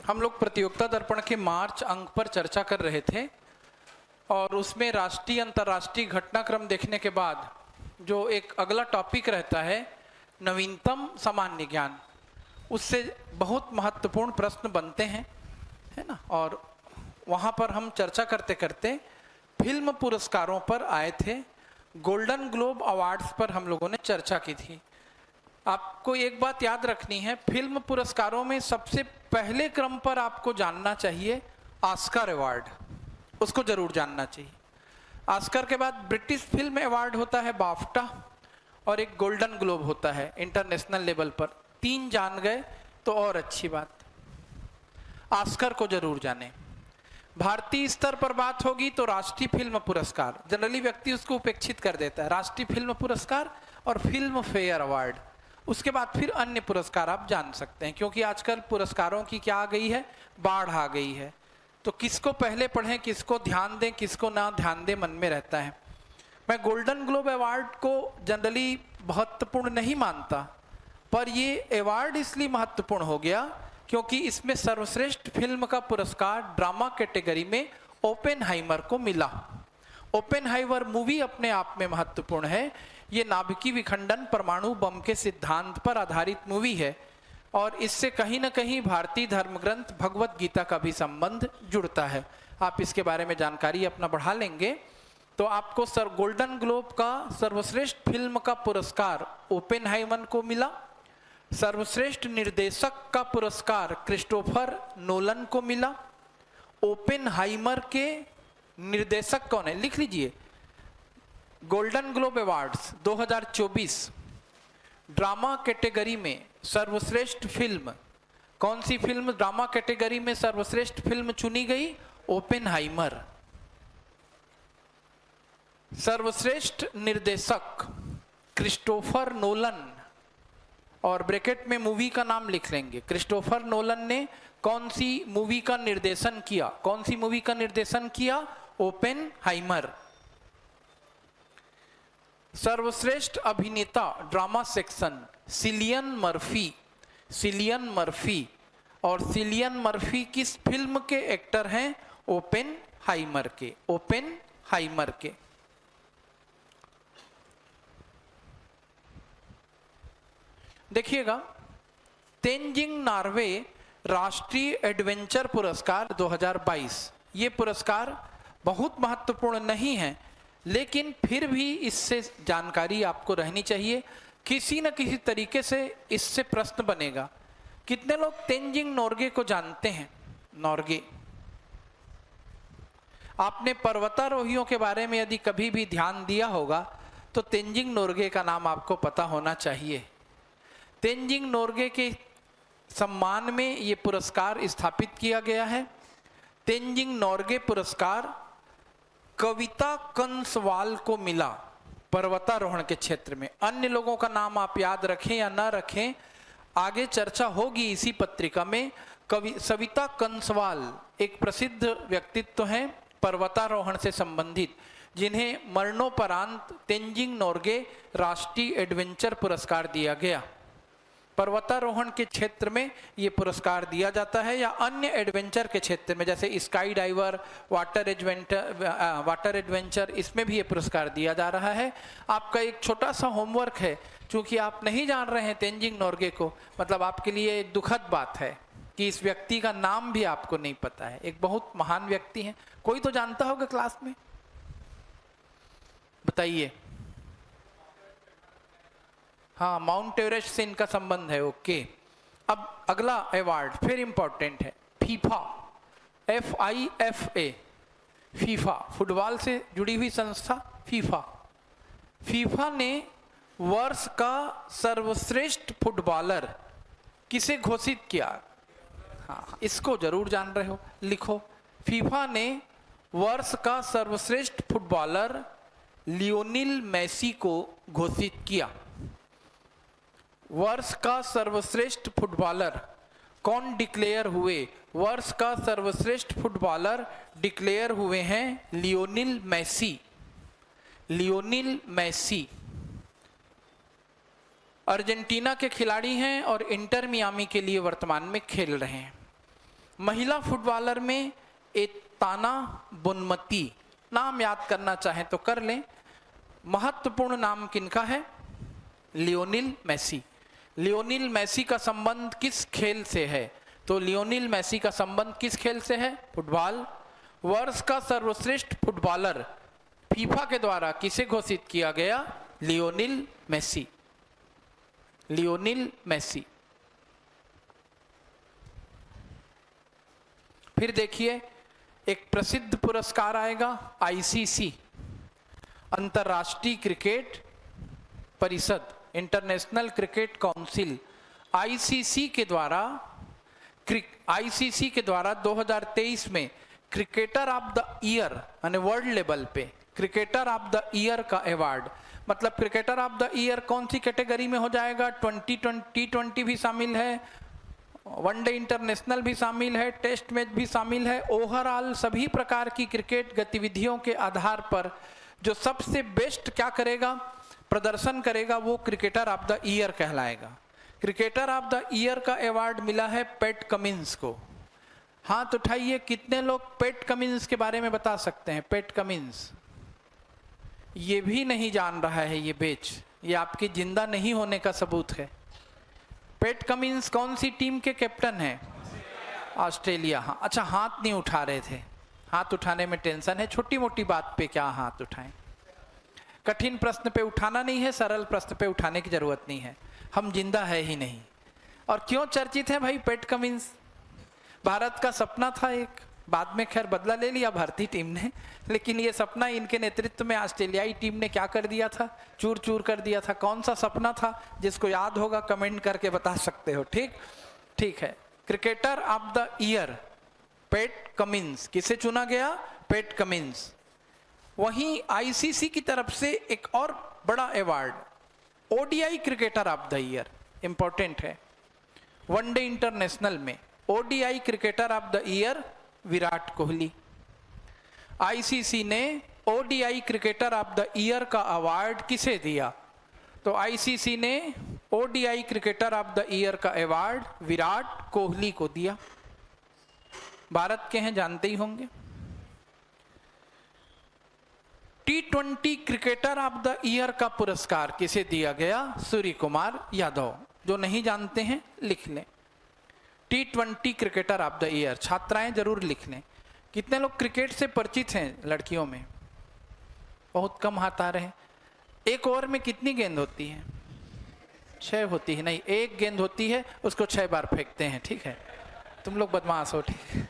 हम लोग प्रतियोगिता दर्पण के मार्च अंक पर चर्चा कर रहे थे और उसमें राष्ट्रीय अंतर्राष्ट्रीय घटनाक्रम देखने के बाद जो एक अगला टॉपिक रहता है नवीनतम सामान्य ज्ञान, उससे बहुत महत्वपूर्ण प्रश्न बनते हैं, है ना। और वहाँ पर हम चर्चा करते करते फिल्म पुरस्कारों पर आए थे। गोल्डन ग्लोब अवार्ड्स पर हम लोगों ने चर्चा की थी। आपको एक बात याद रखनी है, फिल्म पुरस्कारों में सबसे पहले क्रम पर आपको जानना चाहिए ऑस्कर अवार्ड, उसको जरूर जानना चाहिए। ऑस्कर के बाद ब्रिटिश फिल्म अवार्ड होता है बाफ्टा, और एक गोल्डन ग्लोब होता है इंटरनेशनल लेवल पर। 3 जान गए तो और अच्छी बात। ऑस्कर को जरूर जाने। भारतीय स्तर पर बात होगी तो राष्ट्रीय फिल्म पुरस्कार, जनरली व्यक्ति उसको उपेक्षित कर देता है, राष्ट्रीय फिल्म पुरस्कार और फिल्म फेयर अवार्ड। उसके बाद फिर अन्य पुरस्कार आप जान सकते हैं, क्योंकि आजकल पुरस्कारों की क्या आ गई है, बाढ़ आ गई है। तो किसको पहले पढ़ें, किसको ध्यान दें, किसको ना ध्यान दें, मन में रहता है। मैं गोल्डन ग्लोब अवार्ड को जनरली महत्वपूर्ण नहीं मानता, पर ये अवार्ड इसलिए महत्वपूर्ण हो गया क्योंकि इसमें सर्वश्रेष्ठ फिल्म का पुरस्कार ड्रामा कैटेगरी में ओपेनहाइमर को मिला। ओपेनहाइमर मूवी अपने आप में महत्वपूर्ण है। ये नाभिकीय विखंडन परमाणु बम के सिद्धांत पर आधारित मूवी है और इससे कहीं ना कहीं भारतीय धर्म ग्रंथ भगवत गीता का भी संबंध जुड़ता है। आप इसके बारे में जानकारी अपना बढ़ा लेंगे तो आपको गोल्डन ग्लोब का सर्वश्रेष्ठ फिल्म का पुरस्कार ओपेनहाइमर को मिला। सर्वश्रेष्ठ निर्देशक का पुरस्कार क्रिस्टोफर नोलन को मिला। ओपेनहाइमर के निर्देशक कौन है, लिख लीजिए। Golden globe awards 2024 drama category में सर्वश्रेष्ठ फिल्म, कौन सी फिल्म ड्रामा कैटेगरी में सर्वश्रेष्ठ फिल्म चुनी गई, ओपेनहाइमर। सर्वश्रेष्ठ निर्देशक क्रिस्टोफर नोलन, और ब्रैकेट में मूवी का नाम लिख लेंगे। क्रिस्टोफर नोलन ने कौन सी मूवी का निर्देशन किया, कौन सी मूवी का निर्देशन किया, ओपेनहाइमर। सर्वश्रेष्ठ अभिनेता drama section Cillian Murphy, Cillian Murphy. और सिलियन मर्फी किस फिल्म के एक्टर हैं, ओपेनहाइमर के, ओपेनहाइमर के। देखिएगा, तेंजिंग नॉर्वे राष्ट्रीय एडवेंचर पुरस्कार 2022, ये पुरस्कार बहुत महत्वपूर्ण नहीं है, लेकिन फिर भी इससे जानकारी आपको रहनी चाहिए। किसी न किसी तरीके से इससे प्रश्न बनेगा। कितने लोग तेंजिंग नोर्गे को जानते हैं? नोर्गे, आपने पर्वतारोहियों के बारे में यदि कभी भी ध्यान दिया होगा तो तेंजिंग नोर्गे का नाम आपको पता होना चाहिए। तेंजिंग नोर्गे के सम्मान में ये पुरस्कार स्थापित किया गया है। तेंजिंग नोर्गे पुरस्कार कविता कंसवाल को मिला पर्वतारोहण के क्षेत्र में। अन्य लोगों का नाम आप याद रखें या ना रखें, आगे चर्चा होगी इसी पत्रिका में। सविता कंसवाल एक प्रसिद्ध व्यक्तित्व हैं पर्वतारोहण से संबंधित, जिन्हें मरणोपरांत तेंजिंग नोर्गे राष्ट्रीय एडवेंचर पुरस्कार दिया गया। पर्वतारोहण के क्षेत्र में ये पुरस्कार दिया जाता है, या अन्य एडवेंचर के क्षेत्र में जैसे स्काई डाइवर, वाटर एडवेंचर, इसमें भी ये पुरस्कार दिया जा रहा है। आपका एक छोटा सा होमवर्क है, क्योंकि आप नहीं जान रहे हैं तेंजिंग नोर्गे को, मतलब आपके लिए एक दुखद बात है कि इस व्यक्ति का नाम भी आपको नहीं पता है। एक बहुत महान व्यक्ति है, कोई तो जानता होगा क्लास में, बताइए। हाँ, माउंट एवरेस्ट से इनका संबंध है, ओके। अब अगला अवार्ड फिर इंपॉर्टेंट है, फीफा, FIFA, फीफा, फुटबॉल से जुड़ी हुई संस्था फीफा। फीफा ने वर्ष का सर्वश्रेष्ठ फुटबॉलर किसे घोषित किया? हाँ, इसको जरूर जान रहे हो, लिखो। फीफा ने वर्ष का सर्वश्रेष्ठ फुटबॉलर लियोनेल मेसी को घोषित किया। वर्ष का सर्वश्रेष्ठ फुटबॉलर कौन डिक्लेयर हुए? वर्ष का सर्वश्रेष्ठ फुटबॉलर डिक्लेयर हुए हैं Lionel Messi. Lionel Messi Argentina के खिलाड़ी हैं और इंटर मियामी के लिए वर्तमान में खेल रहे हैं। महिला फुटबॉलर में एताना बुनमती, नाम याद करना चाहें तो कर लें। महत्वपूर्ण नाम किनका है? Lionel Messi. लियोनेल मेसी का संबंध किस खेल से है? तो लियोनेल मेसी का संबंध किस खेल से है? फुटबॉल। वर्ष का सर्वश्रेष्ठ फुटबॉलर फीफा के द्वारा किसे घोषित किया गया? Lionel Messi. Lionel Messi. फिर देखिए एक प्रसिद्ध पुरस्कार आएगा, आईसीसी, अंतर्राष्ट्रीय क्रिकेट परिषद, इंटरनेशनल क्रिकेट काउंसिल, आईसीसी के द्वारा 2023 में क्रिकेटर ऑफ द ईयर यानी वर्ल्ड लेवल पे क्रिकेटर ऑफ द ईयर का अवार्ड, मतलब क्रिकेटर ऑफ द ईयर कौन सी कैटेगरी में हो जाएगा? T20 भी शामिल है, वनडे इंटरनेशनल भी शामिल है, टेस्ट मैच भी शामिल है। ओवरऑल सभी प्रकार की क्रिकेट गतिविधियों के आधार पर जो सबसे बेस्ट क्या करेगा, प्रदर्शन करेगा, वो क्रिकेटर ऑफ द ईयर कहलाएगा। क्रिकेटर ऑफ द ईयर का अवार्ड मिला है पैट कमिंस को। हाथ उठाइए, कितने लोग पैट कमिंस के बारे में बता सकते हैं? पैट कमिंस ये भी नहीं जान रहा है ये बेच, ये आपके जिंदा नहीं होने का सबूत है। पैट कमिंस कौन सी टीम के कैप्टन हैं? ऑस्ट्रेलिया। हाँ, अच्छा हाथ नहीं उठा रहे थे, हाथ उठाने में टेंशन है, छोटी मोटी बात पे क्या हाथ उठाएं? कठिन प्रश्न पे उठाना नहीं है, सरल प्रश्न पे उठाने की जरूरत नहीं है, हम जिंदा है ही नहीं। और क्यों चर्चित है भाई पैट कमिंस? भारत का सपना था एक, बाद में खैर बदला ले लिया भारतीय टीम ने, लेकिन ये सपना इनके नेतृत्व में ऑस्ट्रेलियाई टीम ने क्या कर दिया था? चूर चूर कर दिया था। कौन सा सपना था? जिसको याद होगा कमेंट करके बता सकते हो। ठीक है। Cricketer of the year PAT Cummins, किसे चुना गया? PAT Cummins. वहीं आईसीसी की तरफ से एक और बड़ा award, ODI cricketer of the year, important है। वनडे इंटरनेशनल में ODI cricketer of the year Virat Kohli. ICC ने ODI cricketer of the year का अवार्ड किसे दिया? तो आईसीसी ने ODI cricketer of the year का अवार्ड विराट कोहली को दिया। भारत के हैं, जानते ही होंगे। T20 cricketer of the year का पुरस्कार किसे दिया गया? सूर्य कुमार यादव। जो नहीं जानते हैं लिख लें, T20 cricketer of the year. छात्राएं जरूर लिख लें। कितने लोग क्रिकेट से परिचित हैं? लड़कियों में बहुत कम हाथ आ रहे हैं। एक ओवर में कितनी गेंद होती है? 6 होती है। नहीं, एक गेंद होती है, उसको 6 बार फेंकते हैं। ठीक है, तुम लोग बदमाश हो। ठीक है,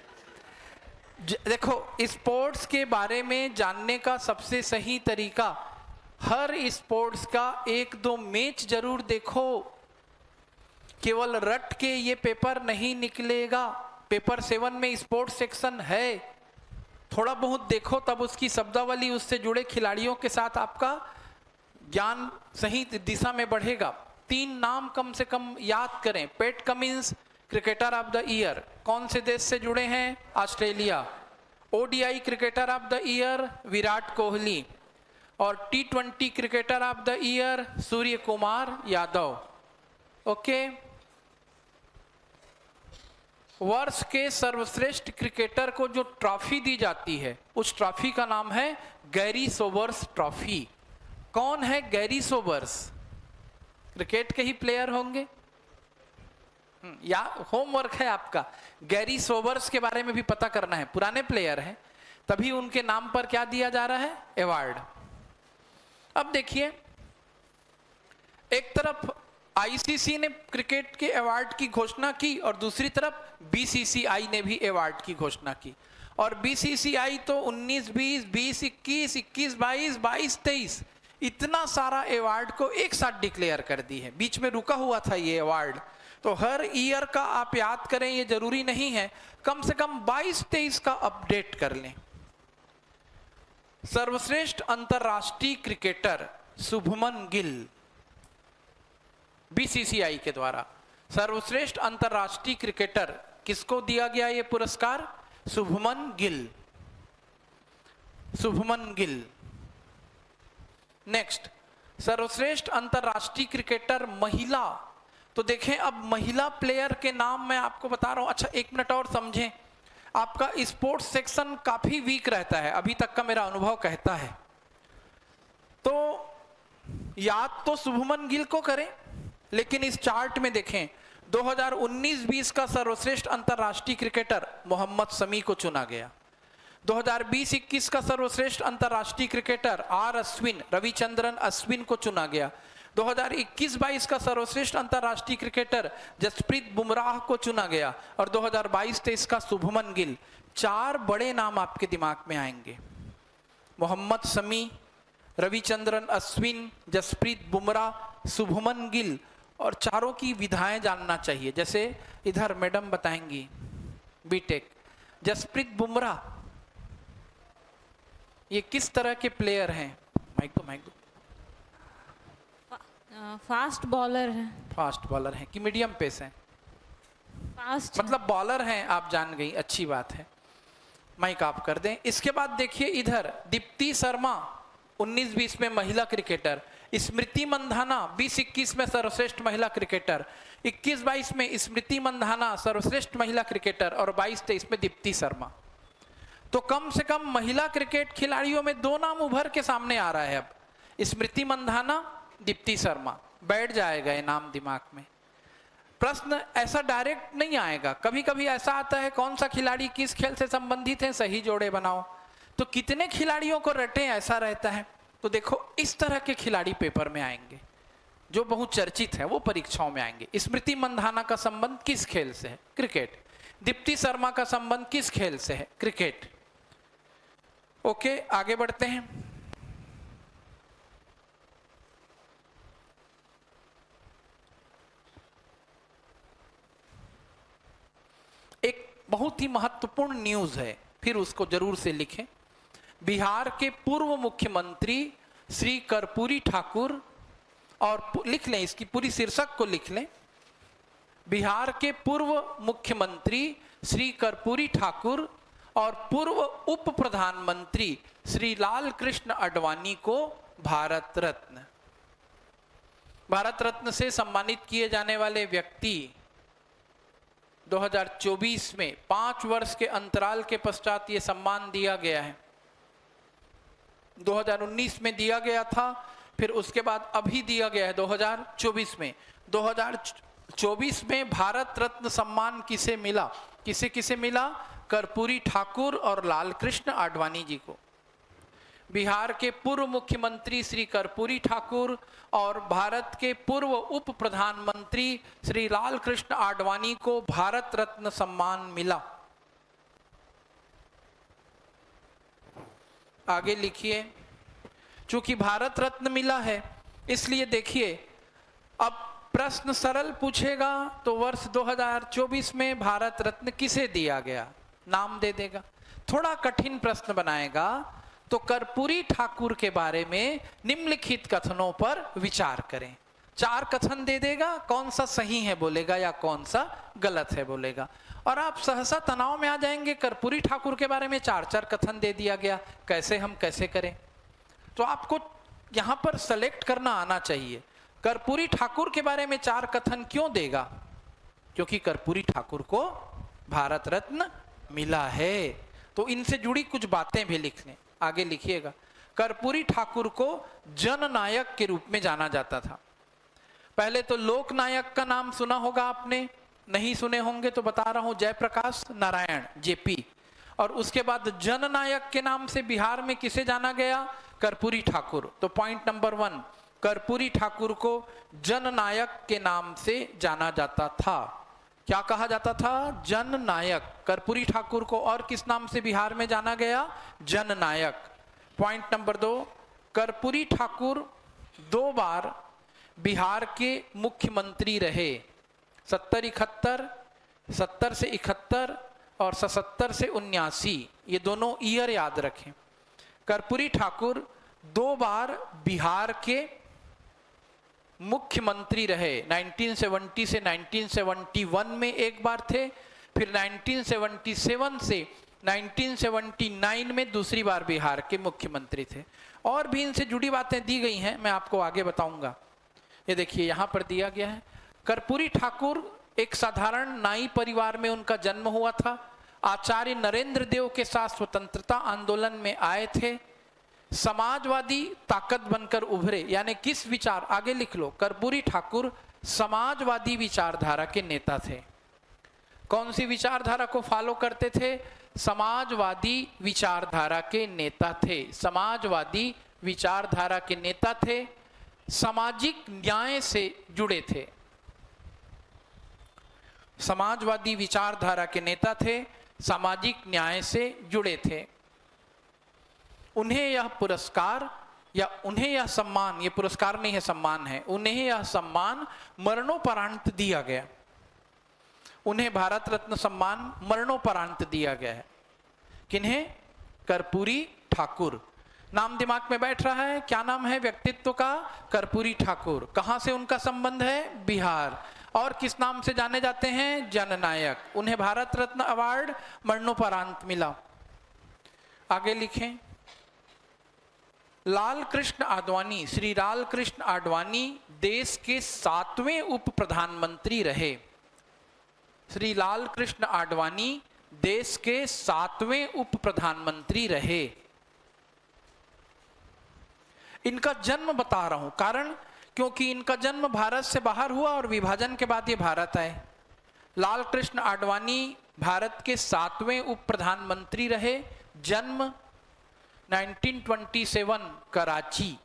देखो स्पोर्ट्स के बारे में जानने का सबसे सही तरीका, हर स्पोर्ट्स का 1-2 मैच जरूर देखो। केवल रट के ये पेपर नहीं निकलेगा। पेपर 7 में स्पोर्ट्स सेक्शन है, थोड़ा बहुत देखो, तब उसकी शब्दावली, उससे जुड़े खिलाड़ियों के साथ आपका ज्ञान सही दिशा में बढ़ेगा। 3 नाम कम से कम याद करें। PAT Cummins cricketer of the year, कौन से देश से जुड़े हैं? Australia. ODI cricketer of the year Virat Kohli, और T20 cricketer of the year Surya Kumar Yadav. Okay. वर्ष के सर्वश्रेष्ठ क्रिकेटर को जो ट्रॉफी दी जाती है, उस ट्रॉफी का नाम है गैरी सोबर्स ट्रॉफी। कौन है गैरी सोबर्स? क्रिकेट के ही प्लेयर होंगे, या होमवर्क है आपका। गैरी सोबर्स के बारे में भी पता करना है, पुराने प्लेयर हैं, तभी उनके नाम पर क्या दिया जा रहा है? अवार्ड। अब देखिए, एक तरफ आईसीसी ने क्रिकेट के अवार्ड की घोषणा की और दूसरी तरफ बीसीसीआई ने भी अवार्ड की घोषणा की। और बीसीसीआई तो 19, 20, 20, 21, 21, 22, 22, 23 इतना सारा अवार्ड को एक साथ डिक्लेयर कर दी है। बीच में रुका हुआ था ये अवार्ड, तो हर ईयर का आप याद करें ये जरूरी नहीं है, कम से कम 22-23 का अपडेट कर लें। सर्वश्रेष्ठ अंतरराष्ट्रीय क्रिकेटर शुभमन गिल, बीसीसीआई के द्वारा सर्वश्रेष्ठ अंतरराष्ट्रीय क्रिकेटर किसको दिया गया ये पुरस्कार? शुभमन गिल। शुभमन गिल। नेक्स्ट, सर्वश्रेष्ठ अंतरराष्ट्रीय क्रिकेटर महिला तो देखें अब महिला प्लेयर के नाम मैं आपको बता रहा हूं। अच्छा, एक मिनट और समझें, आपका स्पोर्ट्स सेक्शन काफी वीक रहता है, अभी तक का मेरा अनुभव कहता है। तो याद तो शुभमन गिल को करें, लेकिन इस चार्ट में देखें 2019-20 का सर्वश्रेष्ठ अंतरराष्ट्रीय क्रिकेटर मोहम्मद शमी को चुना गया। 2020-21 का सर्वश्रेष्ठ अंतरराष्ट्रीय क्रिकेटर आर अश्विन, रविचंद्रन अश्विन को चुना गया। 2021-22 का सर्वश्रेष्ठ अंतरराष्ट्रीय क्रिकेटर जसप्रीत बुमराह को चुना गया। और 2022-23 का शुभमन गिल। 4 बड़े नाम आपके दिमाग में आएंगे, मोहम्मद शमी, रविचंद्रन अश्विन, जसप्रीत बुमराह, शुभमन गिल। और चारों की विधाएं जानना चाहिए। जैसे इधर मैडम बताएंगी, बीटेक जसप्रीत बुमराह ये किस तरह के प्लेयर हैं? माइक दो। फास्ट बॉलर है। फास्ट बॉलर हैं कि मीडियम पेस हैं? फास्ट मतलब बॉलर हैं, आप जान गई, अच्छी बात है। माइक आप कर दें। इसके बाद देखिए इधर दीप्ति शर्मा 19-20 में महिला क्रिकेटर, स्मृति मंधाना 20-21 में सर्वश्रेष्ठ महिला क्रिकेटर, 21-22 में स्मृति मंधाना सर्वश्रेष्ठ महिला क्रिकेटर और 22-23 में दीप्ति शर्मा। तो कम से कम महिला क्रिकेट खिलाड़ियों में 2 नाम उभर के सामने आ रहा है अब, स्मृति मंधाना, दीप्ति शर्मा। बैठ जाएगा ये नाम दिमाग में। प्रश्न ऐसा डायरेक्ट नहीं आएगा, कभी कभी ऐसा आता है कौन सा खिलाड़ी किस खेल से संबंधित है, सही जोड़े बनाओ। तो कितने खिलाड़ियों को रटें, ऐसा रहता है। तो देखो इस तरह के खिलाड़ी पेपर में आएंगे जो बहुत चर्चित है, वो परीक्षाओं में आएंगे। स्मृति मंधाना का संबंध किस खेल से है? क्रिकेट। दीप्ति शर्मा का संबंध किस खेल से है? क्रिकेट। ओके, आगे बढ़ते हैं। एक बहुत ही महत्वपूर्ण न्यूज है, फिर उसको जरूर से लिखें। बिहार के पूर्व मुख्यमंत्री श्री कर्पूरी ठाकुर, और लिख लें, इसकी पूरी शीर्षक को लिख लें। बिहार के पूर्व मुख्यमंत्री श्री कर्पूरी ठाकुर और पूर्व उप प्रधानमंत्री श्री लाल कृष्ण आडवाणी को भारत रत्न से सम्मानित किए जाने वाले व्यक्ति 2024 में 5 वर्ष के अंतराल के पश्चात ये सम्मान दिया गया है। 2019 में दिया गया था, फिर उसके बाद अभी दिया गया है 2024 में। 2024 में भारत रत्न सम्मान किसे मिला? किसे मिला? कर्पूरी ठाकुर और लाल कृष्ण आडवाणी जी को। बिहार के पूर्व मुख्यमंत्री श्री कर्पूरी ठाकुर और भारत के पूर्व उप प्रधानमंत्री श्री लाल कृष्ण आडवाणी को भारत रत्न सम्मान मिला। आगे लिखिए। चूंकि भारत रत्न मिला है, इसलिए देखिए अब प्रश्न सरल पूछेगा तो वर्ष 2024 में भारत रत्न किसे दिया गया, नाम दे देगा। थोड़ा कठिन प्रश्न बनाएगा तो कर्पूरी ठाकुर के बारे में निम्नलिखित कथनों पर विचार करें। 4 कथन दे देगा, कौन सा सही है बोलेगा या कौन सा गलत है बोलेगा। और आप सहसा तनाव में आ जाएंगे, कर्पूरी ठाकुर के बारे में 4 कथन दे दिया गया, कैसे करें। तो आपको यहां पर सेलेक्ट करना आना चाहिए। कर्पूरी ठाकुर के बारे में 4 कथन क्यों देगा? क्योंकि कर्पूरी ठाकुर को भारत रत्न मिला है। तो इनसे जुड़ी कुछ बातें भी लिख लें। आगे लिखिएगा। कर्पूरी ठाकुर को जननायक के रूप में जाना जाता था। पहले तो लोकनायक का नाम सुना होगा आपने, नहीं सुने होंगे तो बता रहा हूं, जयप्रकाश नारायण जेपी। और उसके बाद जननायक के नाम से बिहार में किसे जाना गया? कर्पूरी ठाकुर। तो पॉइंट नंबर 1, कर्पूरी ठाकुर को जननायक के नाम से जाना जाता था। क्या कहा जाता था? जननायक। कर्पूरी ठाकुर को और किस नाम से बिहार में जाना गया? जननायक। पॉइंट नंबर 2, कर्पूरी ठाकुर 2 बार बिहार के मुख्यमंत्री रहे। 70-71, 70 से 71 और 77 से 79, ये दोनों ईयर याद रखें। कर्पूरी ठाकुर 2 बार बिहार के मुख्यमंत्री रहे। 1970 से 1971 में एक बार थे, फिर 1977 से 1979 में दूसरी बार बिहार के मुख्यमंत्री थे। और भी इनसे जुड़ी बातें दी गई हैं, मैं आपको आगे बताऊंगा। ये देखिए यहां पर दिया गया है। कर्पूरी ठाकुर एक साधारण नाई परिवार में उनका जन्म हुआ था। आचार्य नरेंद्र देव के साथ स्वतंत्रता आंदोलन में आए थे। समाजवादी ताकत बनकर उभरे, यानी किस विचार, आगे लिख लो, कर्पूरी ठाकुर समाजवादी विचारधारा के नेता थे। कौन सी विचारधारा को फॉलो करते थे? समाजवादी विचारधारा के नेता थे। समाजवादी विचारधारा के नेता थे। सामाजिक न्याय से जुड़े थे। समाजवादी विचारधारा के नेता थे, सामाजिक न्याय से जुड़े थे। उन्हें यह पुरस्कार या उन्हें यह सम्मान, ये पुरस्कार नहीं है सम्मान है, उन्हें यह सम्मान मरणोपरांत दिया गया। उन्हें भारत रत्न सम्मान मरणोपरांत दिया गया है। किन्हें? कर्पूरी ठाकुर। नाम दिमाग में बैठ रहा है? क्या नाम है व्यक्तित्व का? कर्पूरी ठाकुर। कहां से उनका संबंध है? बिहार। और किस नाम से जाने जाते हैं? जननायक। उन्हें भारत रत्न अवार्ड मरणोपरांत मिला। आगे लिखें, लाल कृष्ण आडवाणी, श्री लाल कृष्ण आडवाणी देश के 7वें उप प्रधानमंत्री रहे। श्री लाल कृष्ण आडवाणी देश के 7वें उप प्रधानमंत्री रहे। इनका जन्म बता रहा हूं, कारण क्योंकि इनका जन्म भारत से बाहर हुआ और विभाजन के बाद ये भारत आए। लाल कृष्ण आडवाणी भारत के 7वें उप प्रधानमंत्री रहे। जन्म 1927 कराची।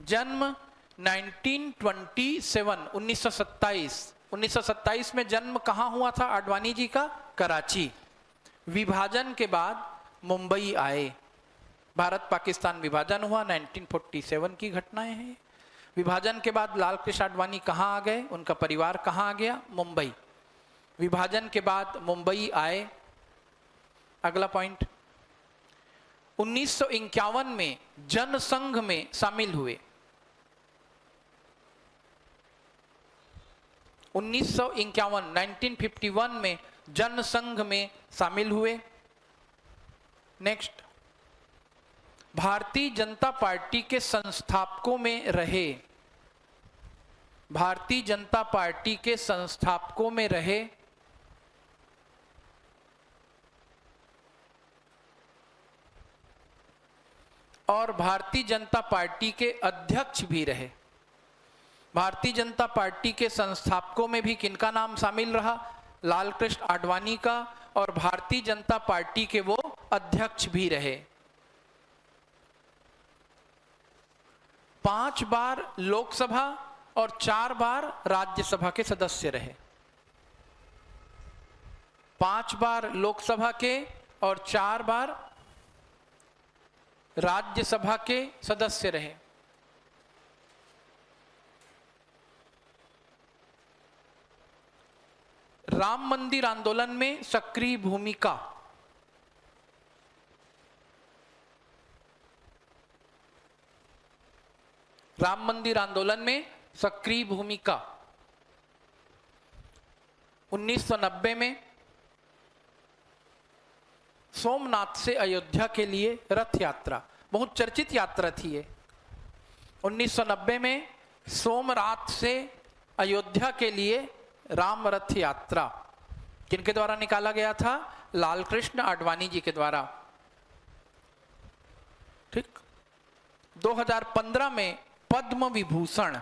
जन्म 1927 1927 में जन्म कहां हुआ था आडवाणी जी का? कराची। विभाजन के बाद मुंबई आए। भारत पाकिस्तान विभाजन हुआ, 1947 की घटनाएं हैं। विभाजन के बाद लाल कृष्ण आडवाणी कहां आ गए? उनका परिवार कहां आ गया? मुंबई। विभाजन के बाद मुंबई आए। अगला पॉइंट, 1951 में जनसंघ में शामिल हुए। 1951 में जनसंघ में शामिल हुए। नेक्स्ट, भारतीय जनता पार्टी के संस्थापकों में रहे। भारतीय जनता पार्टी के संस्थापकों में रहे। और भारतीय जनता पार्टी के अध्यक्ष भी रहे। भारतीय जनता पार्टी के संस्थापकों में भी किनका नाम शामिल रहा? लाल कृष्ण आडवाणी का। और भारतीय जनता पार्टी के वो अध्यक्ष भी रहे। 5 बार लोकसभा और 4 बार राज्यसभा के सदस्य रहे। 5 बार लोकसभा के और 4 बार राज्यसभा के सदस्य रहे। राम मंदिर आंदोलन में सक्रिय भूमिका। राम मंदिर आंदोलन में सक्रिय भूमिका। 1990 में सोमनाथ से अयोध्या के लिए रथ यात्रा, बहुत चर्चित यात्रा थी ये। 1990 में सोमनाथ से अयोध्या के लिए राम रथ यात्रा किनके द्वारा निकाला गया था? लाल कृष्ण आडवाणी जी के द्वारा। ठीक। 2015 में पद्म विभूषण,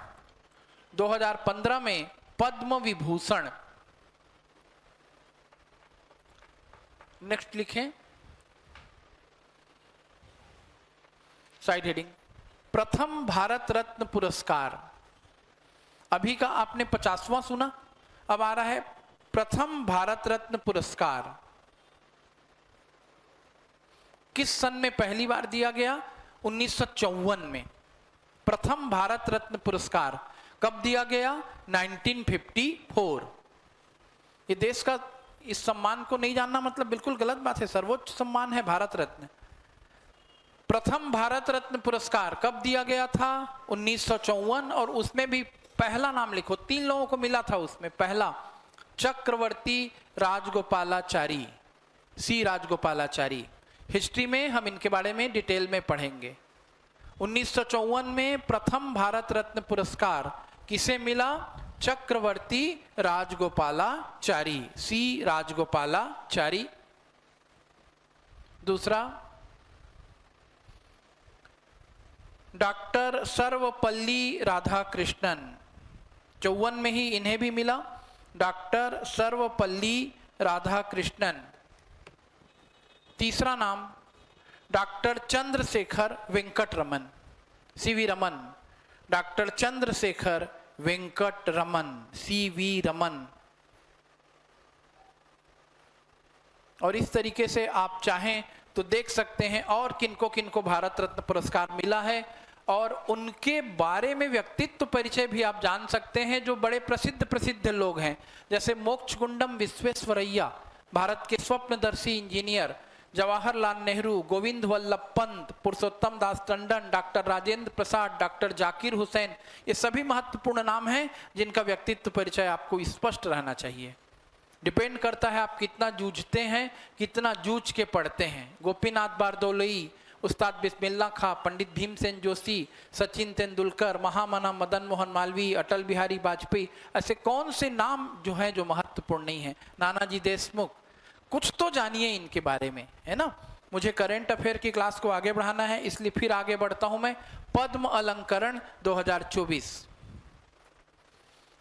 2015 में पद्म विभूषण। नेक्स्ट लिखें, साइड हेडिंग, प्रथम भारत रत्न पुरस्कार। अभी का आपने 50वां सुना, अब आ रहा है प्रथम भारत रत्न पुरस्कार। किस सन में पहली बार दिया गया? 1954 में। प्रथम भारत रत्न पुरस्कार कब दिया गया? 1954। ये देश का इस सम्मान को नहीं जानना मतलब बिल्कुल गलत बात है। सर्वोच्च सम्मान है भारत रत्न। प्रथम भारत रत्न पुरस्कार कब दिया गया था? 1954। और उसमें भी पहला नाम लिखो, 3 लोगों को मिला था उसमें। पहला चक्रवर्ती राजगोपालाचारी, सी राजगोपालाचारी। हिस्ट्री में हम इनके बारे में डिटेल में पढ़ेंगे। 1954 में प्रथम भारत रत्न पुरस्कार किसे मिला? चक्रवर्ती राजगोपालाचारी, सी राजगोपालाचारी। दूसरा, डॉक्टर सर्वपल्ली राधाकृष्णन, 54 में ही इन्हें भी मिला, डॉक्टर सर्वपल्ली राधाकृष्णन। तीसरा नाम, doctor Chandrasekhara Venkata Raman, CV Raman, doctor Chandrasekhara Venkata Raman, CV Raman. और इस तरीके से आप चाहें तो देख सकते हैं और किनको किनको भारत रत्न पुरस्कार मिला है, और उनके बारे में व्यक्तित्व परिचय भी आप जान सकते हैं जो बड़े प्रसिद्ध लोग हैं। जैसे मोक्षगुंडम विश्वेश्वरैया, भारत के स्वप्नदर्शी इंजीनियर, जवाहरलाल नेहरू, गोविंद वल्लभ पंत, पुरुषोत्तम दास टंडन, डॉक्टर राजेंद्र प्रसाद, डॉक्टर जाकिर हुसैन, ये सभी महत्वपूर्ण नाम हैं जिनका व्यक्तित्व परिचय आपको स्पष्ट रहना चाहिए। डिपेंड करता है आप कितना जूझते हैं, कितना जूझ के पढ़ते हैं। गोपीनाथ बारदोलई, उस्ताद बिस्मिल्लाह खां, पंडित भीमसेन जोशी, सचिन तेंदुलकर, महामना मदन मोहन मालवीय, अटल बिहारी वाजपेयी, ऐसे कौन से नाम जो हैं जो महत्वपूर्ण नहीं है। नानाजी देशमुख, कुछ तो जानिए इनके बारे में, है ना। मुझे करंट अफेयर की क्लास को आगे बढ़ाना है, इसलिए फिर आगे बढ़ता हूं मैं। पद्म अलंकरण 2024,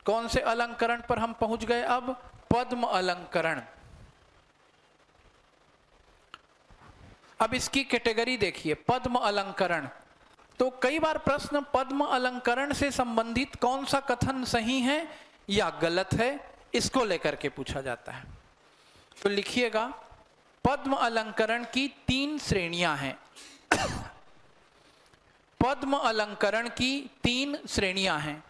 कौन से अलंकरण पर हम पहुंच गए अब? पद्म अलंकरण। अब इसकी कैटेगरी देखिए, पद्म अलंकरण। तो कई बार प्रश्न पद्म अलंकरण से संबंधित कौन सा कथन सही है या गलत है, इसको लेकर के पूछा जाता है। तो लिखिएगा, पद्म अलंकरण की 3 श्रेणियां हैं। पद्म अलंकरण की 3 श्रेणियां हैं।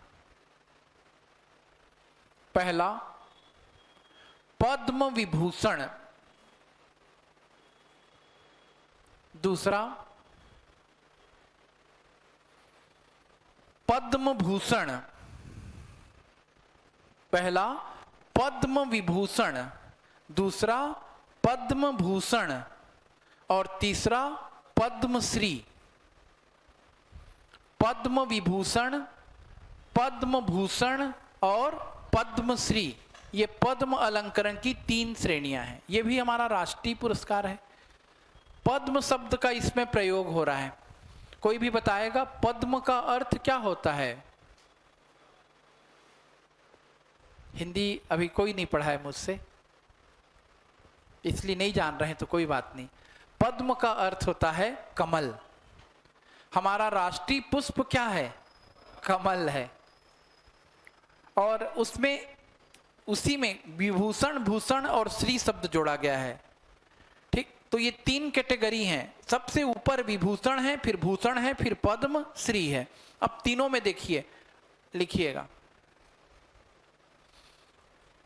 पहला, पद्म विभूषण। दूसरा, पद्म भूषण। पहला पद्म विभूषण, दूसरा पद्म भूषण, और तीसरा पद्मश्री। पद्म विभूषण, पद्म भूषण और पद्मश्री, ये पद्म अलंकरण की 3 श्रेणियां हैं। ये भी हमारा राष्ट्रीय पुरस्कार है। पद्म शब्द का इसमें प्रयोग हो रहा है। कोई भी बताएगा पद्म का अर्थ क्या होता है? हिंदी अभी कोई नहीं पढ़ा है मुझसे, इसलिए नहीं जान रहे हैं तो कोई बात नहीं। पद्म का अर्थ होता है कमल। हमारा राष्ट्रीय पुष्प क्या है? कमल है। और उसमें उसी में विभूषण, भूषण और श्री शब्द जोड़ा गया है। ठीक, तो ये 3 कैटेगरी हैं। सबसे ऊपर विभूषण है, फिर भूषण है, फिर पद्म श्री है। अब तीनों में देखिए, लिखिएगा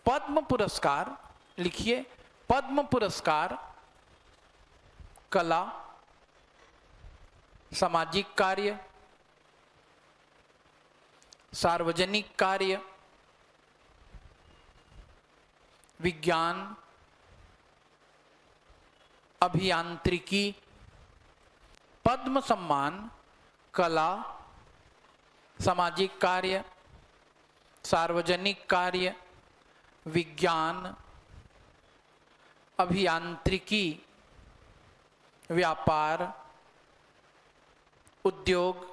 पद्म पुरस्कार। लिखिए, पद्म पुरस्कार कला, सामाजिक कार्य, सार्वजनिक कार्य, विज्ञान, अभियांत्रिकी। पद्म सम्मान कला, सामाजिक कार्य, सार्वजनिक कार्य, विज्ञान, अभियांत्रिकी, व्यापार, उद्योग,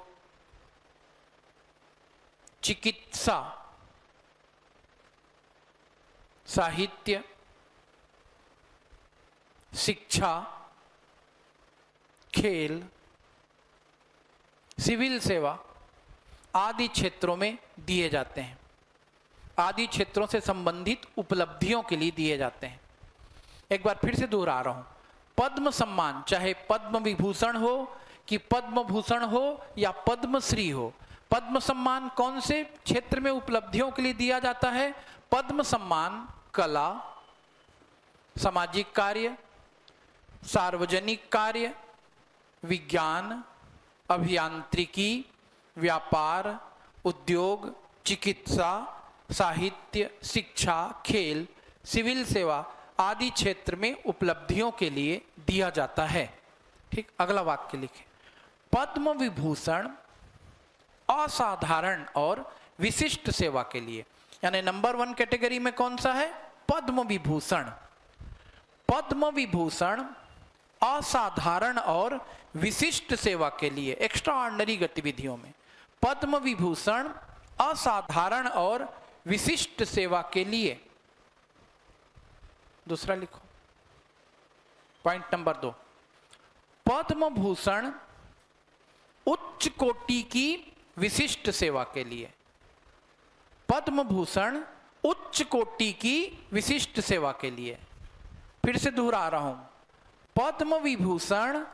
चिकित्सा, साहित्य, शिक्षा, खेल, सिविल सेवा आदि क्षेत्रों में दिए जाते हैं। आदि क्षेत्रों से संबंधित उपलब्धियों के लिए दिए जाते हैं। एक बार फिर से दोहरा रहा हूं, पद्म सम्मान चाहे पद्म विभूषण हो कि पद्म भूषण हो या पद्मश्री हो, पद्म सम्मान कौन से क्षेत्र में उपलब्धियों के लिए दिया जाता है? पद्म सम्मान कला, सामाजिक कार्य, सार्वजनिक कार्य, विज्ञान, अभियांत्रिकी, व्यापार, उद्योग, चिकित्सा, साहित्य, शिक्षा, खेल, सिविल सेवा आदि क्षेत्र में उपलब्धियों के लिए दिया जाता है। ठीक, अगला वाक्य लिखें, पद्म विभूषण असाधारण और विशिष्ट सेवा के लिए। यानी नंबर 1 कैटेगरी में कौन सा है? पद्म विभूषण। पद्म विभूषण असाधारण और विशिष्ट सेवा के लिए, एक्स्ट्रा ऑर्डिनरी गतिविधियों में। पद्म विभूषण असाधारण और विशिष्ट सेवा के लिए। दूसरा लिखो, पॉइंट नंबर 2, पद्म भूषण उच्च कोटि की विशिष्ट सेवा के लिए। पद्म भूषण उच्च कोटि की विशिष्ट सेवा के लिए। फिर से दोहरा रहा हूं, पद्म विभूषण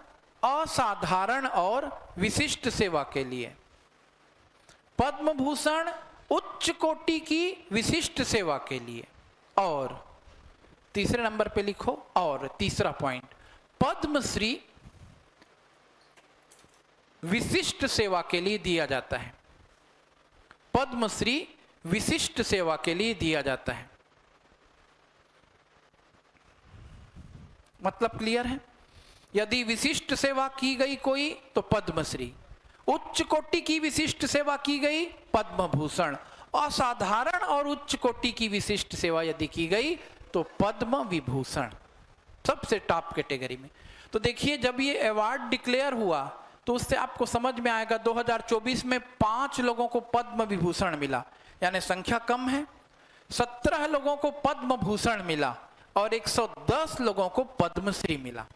असाधारण और विशिष्ट सेवा के लिए। पद्म भूषण उच्च कोटि की विशिष्ट सेवा के लिए। और तीसरे नंबर पे लिखो, और तीसरा पॉइंट, पद्मश्री विशिष्ट सेवा के लिए दिया जाता है। पद्मश्री विशिष्ट सेवा के लिए दिया जाता है। मतलब क्लियर है? यदि विशिष्ट सेवा की गई कोई तो पद्मश्री, उच्च कोटि की विशिष्ट सेवा की गई पद्म भूषण, असाधारण और उच्च कोटि की विशिष्ट सेवा यदि की गई तो पद्म विभूषण, सबसे टॉप कैटेगरी में। तो देखिए, जब ये अवार्ड डिक्लेयर हुआ तो उससे आपको समझ में आएगा 2024 में 5 लोगों को पद्म विभूषण मिला, यानी संख्या कम है। 17 लोगों को पद्म भूषण मिला और 110 लोगों को पद्मश्री मिला।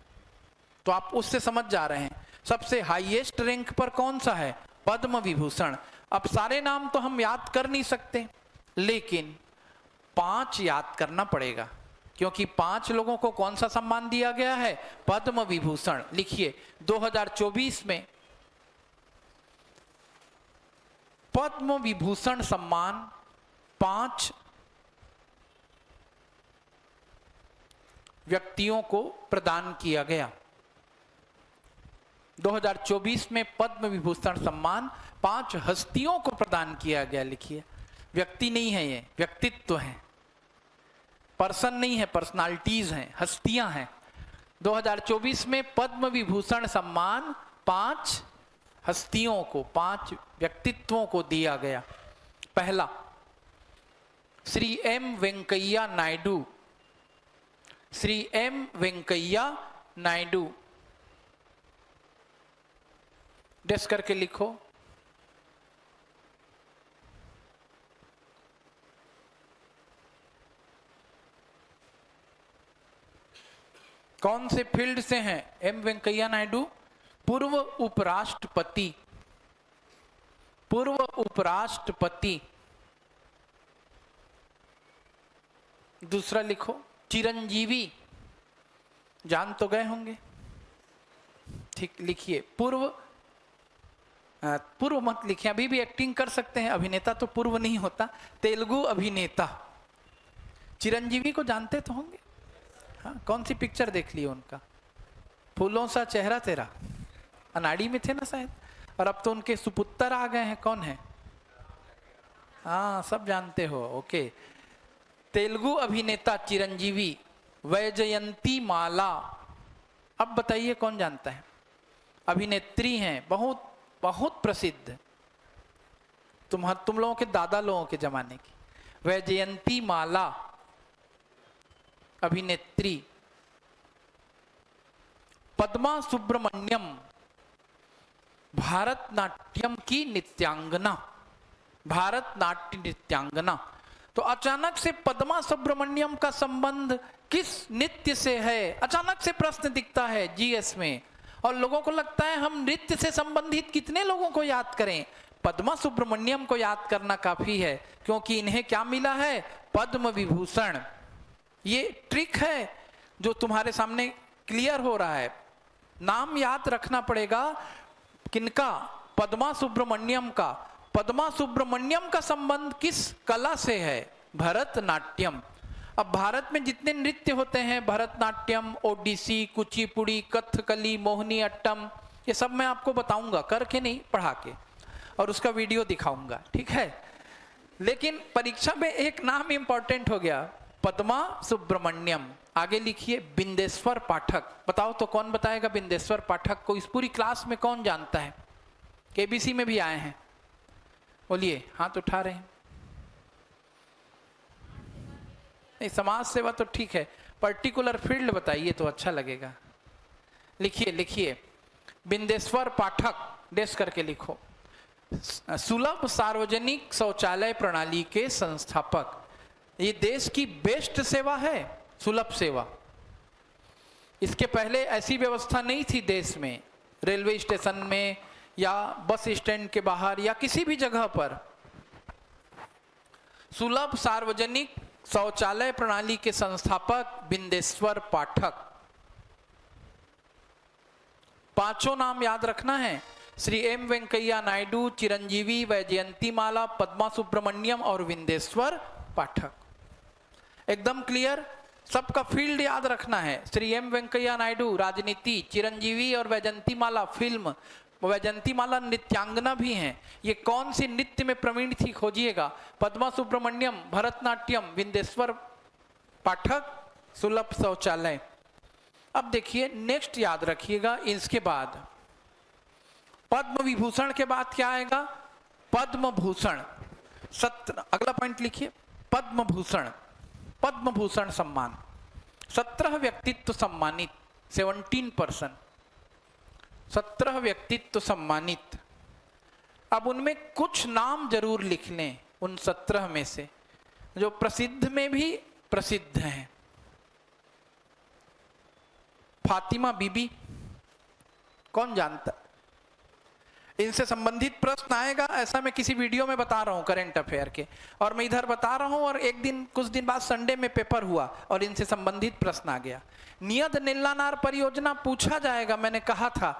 तो आप उससे समझ जा रहे हैं सबसे हाईएस्ट रैंक पर कौन सा है? पद्म विभूषण। अब सारे नाम तो हम याद कर नहीं सकते, लेकिन 5 याद करना पड़ेगा, क्योंकि 5 लोगों को कौन सा सम्मान दिया गया है? पद्म विभूषण। लिखिए, 2024 में पद्म विभूषण सम्मान 5 व्यक्तियों को प्रदान किया गया। 2024 में पद्म विभूषण सम्मान 5 हस्तियों को प्रदान किया गया। लिखिए, व्यक्ति नहीं है, ये व्यक्तित्व है, पर्सन नहीं है, पर्सनालिटीज हैं, हस्तियां हैं। 2024 में पद्म विभूषण सम्मान 5 हस्तियों को, 5 व्यक्तित्वों को दिया गया। पहला, Shri M Venkaiah Naidu. Shri M Venkaiah Naidu, desk करके लिखो। कौन से फील्ड से हैं एम वेंकैया नायडू? पूर्व उपराष्ट्रपति। पूर्व उपराष्ट्रपति। दूसरा लिखो, चिरंजीवी। जान तो गए होंगे, ठीक। लिखिए, पूर्व मत लिखिए, अभी भी एक्टिंग कर सकते हैं, अभिनेता तो पूर्व नहीं होता। तेलुगु अभिनेता चिरंजीवी को जानते तो होंगे। हाँ, कौन सी पिक्चर देख ली उनका? फूलों सा चेहरा तेरा, अनाड़ी में थे ना शायद। और अब तो उनके सुपुत्र आ गए हैं, कौन है? हाँ, सब जानते हो, ओके। तेलुगु अभिनेता चिरंजीवी। वैजयंती माला, अब बताइए कौन जानता है? अभिनेत्री हैं, बहुत बहुत प्रसिद्ध, तुम लोगों के दादा लोगों के जमाने की। वैजयंती माला अभिनेत्री। पद्मा सुब्रमण्यम, भारतनाट्यम की नृत्यांगना। भारतनाट्य नृत्यांगना। तो अचानक से पद्मा सुब्रमण्यम का संबंध किस नृत्य से है? अचानक से प्रश्न दिखता है जीएस में, और लोगों को लगता है हम नृत्य से संबंधित कितने लोगों को याद करें? पद्मा सुब्रमण्यम को याद करना काफी है, क्योंकि इन्हें क्या मिला है? पद्म विभूषण। ये ट्रिक है जो तुम्हारे सामने क्लियर हो रहा है। नाम याद रखना पड़ेगा किनका? पद्मा सुब्रमण्यम का। पद्मा सुब्रमण्यम का संबंध किस कला से है? भरतनाट्यम। अब भारत में जितने नृत्य होते हैं, भरतनाट्यम, ओडिसी, कुचिपुड़ी, कथकली, मोहिनी अट्टम, ये सब मैं आपको बताऊंगा, करके नहीं, पढ़ा के, और उसका वीडियो दिखाऊंगा, ठीक है। लेकिन परीक्षा में एक नाम इंपॉर्टेंट हो गया, पद्मा सुब्रमण्यम। आगे लिखिए, बिंदेश्वर पाठक। बताओ तो कौन बताएगा बिंदेश्वर पाठक को? इस पूरी क्लास में कौन जानता है? केबीसी में भी आए हैं, बोलिए, हाथ उठा रहे हैं। नहीं, समाज सेवा तो ठीक है, पर्टिकुलर फील्ड बताइए तो अच्छा लगेगा। लिखिए लिखिए, बिंदेश्वर पाठक डेस करके लिखो। सुलभ सार्वजनिक शौचालय प्रणाली के संस्थापक। ये देश की बेस्ट सेवा है, सुलभ सेवा। इसके पहले ऐसी व्यवस्था नहीं थी देश में, रेलवे स्टेशन में या बस स्टैंड के बाहर या किसी भी जगह पर। सुलभ सार्वजनिक शौचालय प्रणाली के संस्थापक बिंदेश्वर पाठक। पांचों नाम याद रखना है, श्री एम वेंकैया नायडू, चिरंजीवी, वैजयंतीमाला, पद्मा सुब्रमण्यम और बिंदेश्वर पाठक। एकदम क्लियर, सबका फील्ड याद रखना है। श्री एम वेंकैया नायडू राजनीति, चिरंजीवी और वैजयंतीमाला फिल्म, वैजयंतीमाला नृत्यांगना भी हैं। ये कौन सी नृत्य में प्रवीण थी खोजिएगा। पद्मा सुब्रमण्यम भरतनाट्यम, बिंदेश्वर पाठक सुलभ शौचालय। अब देखिए नेक्स्ट याद रखिएगा, इसके बाद पद्म विभूषण के बाद क्या आएगा, पद्म भूषण। अगला पॉइंट लिखिए, पद्म भूषण। पद्म भूषण सम्मान 17 व्यक्तित्व सम्मानित, 17%, 17 व्यक्तित्व सम्मानित। अब उनमें कुछ नाम जरूर लिख लें, उन 17 में से जो प्रसिद्ध में भी प्रसिद्ध हैं। फातिमा बीबी, कौन जानता? इनसे संबंधित प्रश्न आएगा, ऐसा मैं किसी वीडियो में बता रहा हूं करंट अफेयर के, और मैं इधर बता रहा हूं, और एक दिन कुछ दिन बाद संडे में पेपर हुआ और इनसे संबंधित प्रश्न आ गया। नियत नीलानार परियोजना पूछा जाएगा, मैंने कहा था,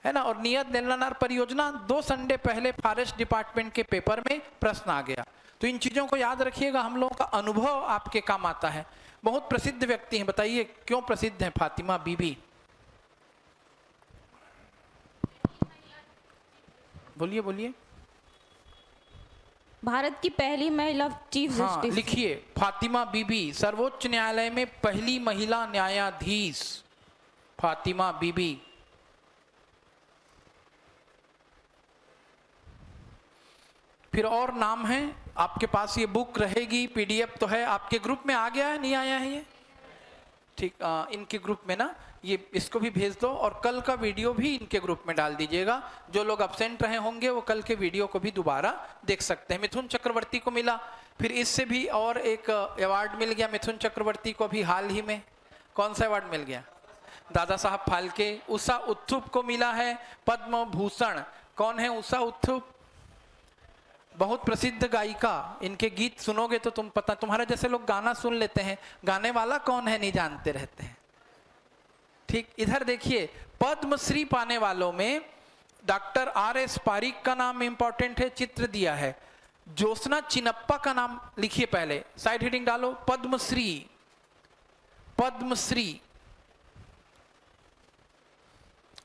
है ना। और नियत नीलानार परियोजना 2 संडे पहले फॉरेस्ट डिपार्टमेंट के पेपर में प्रश्न आ गया। तो इन चीजों को याद रखिएगा, हम लोगों का अनुभव आपके काम आता है। बहुत प्रसिद्ध व्यक्ति हैं, बताइए क्यों प्रसिद्ध हैं फातिमा बीबी? बोलिए बोलिए। भारत की पहली महिला चीफ जस्टिस। लिखिए, फातिमा बीबी सर्वोच्च न्यायालय में पहली महिला न्यायाधीश, फातिमा बीबी। फिर और नाम है आपके पास, ये बुक रहेगी, पीडीएफ तो है आपके ग्रुप में। आ गया है, नहीं आया है ये? ठीक, इनके ग्रुप में ना, ये इसको भी भेज दो, और कल का वीडियो भी इनके ग्रुप में डाल दीजिएगा। जो लोग अब्सेंट रहे होंगे वो कल के वीडियो को भी दोबारा देख सकते हैं। मिथुन चक्रवर्ती को मिला, फिर इससे भी और एक अवार्ड मिल गया मिथुन चक्रवर्ती को अभी हाल ही में। कौन सा अवार्ड मिल गया? दादा साहब फाल्के। उषा उत्थुप को मिला है पद्म भूषण। कौन है उषा उत्थुप? बहुत प्रसिद्ध गायिका। इनके गीत सुनोगे तो तुम्हारे जैसे लोग गाना सुन लेते हैं, गाने वाला कौन है नहीं जानते रहते हैं। ठीक, इधर देखिए, पद्मश्री पाने वालों में डॉक्टर आर.एस. पारीक का नाम इंपॉर्टेंट है, चित्र दिया है। ज्योत्सना चिनप्पा का नाम लिखिए, पहले साइड हेडिंग डालो, पद्मश्री। पद्मश्री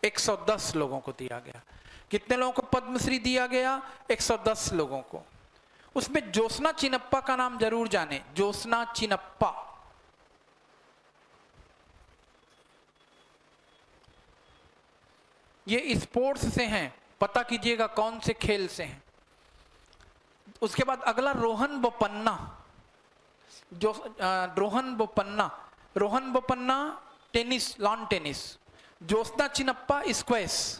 110 लोगों को दिया गया। कितने लोगों को पद्मश्री दिया गया? 110 लोगों को। उसमें ज्योत्सना चिनप्पा का नाम जरूर जाने, ज्योत्सना चिनप्पा। ये स्पोर्ट्स से हैं, पता कीजिएगा कौन से खेल से हैं। उसके बाद अगला रोहन बोपन्ना, जो Rohan Bopanna tennis, lawn tennis. Jyotsna Chinappa squash.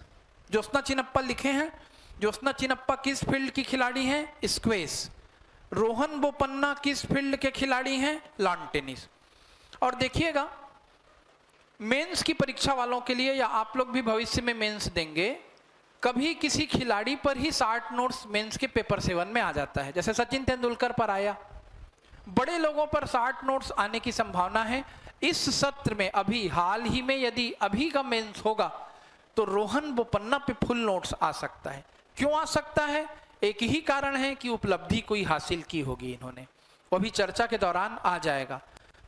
Jyotsna Chinappa लिखे हैं। ज्योत्सना चिनप्पा किस फील्ड की खिलाड़ी हैं? स्क्वैश। रोहन बोपन्ना किस फील्ड के खिलाड़ी हैं? Lawn tennis. और देखिएगा, मेंस की परीक्षा वालों के लिए, या आप लोग भी भविष्य में मेंस देंगे, कभी किसी खिलाड़ी पर ही 60 नोट्स मेंस के पेपर 7 में आ जाता है। जैसे सचिन तेंदुलकर पर आया, बड़े लोगों पर 60 नोट्स आने की संभावना है। इस सत्र में अभी हाल ही में यदि अभी का मेंस होगा तो रोहन बोपन्ना पे फुल नोट्स आ सकता है। क्यों आ सकता है? एक ही कारण है कि उपलब्धि कोई हासिल की होगी इन्होंने, वो भी चर्चा के दौरान आ जाएगा।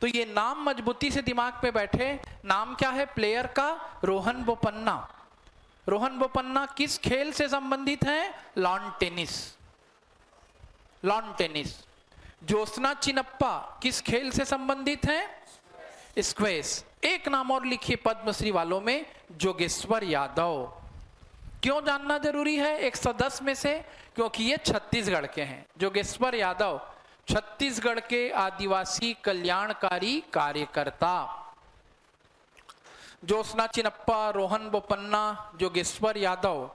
तो ये नाम मजबूती से दिमाग पे बैठे। नाम क्या है प्लेयर का? रोहन बोपन्ना। रोहन बोपन्ना किस खेल से संबंधित हैं? Lawn tennis. Lawn tennis. Jyotsna Chinappa किस खेल से संबंधित हैं? स्क्वैश। एक नाम और लिखिए पद्मश्री वालों में, जोगेश्वर यादव। क्यों जानना जरूरी है 110 में से? क्योंकि ये छत्तीसगढ़ के हैं। जोगेश्वर यादव छत्तीसगढ़ के आदिवासी कल्याणकारी कार्यकर्ता। ज्योत्सना चिनप्पा, रोहन बोपन्ना, जोगेश्वर यादव।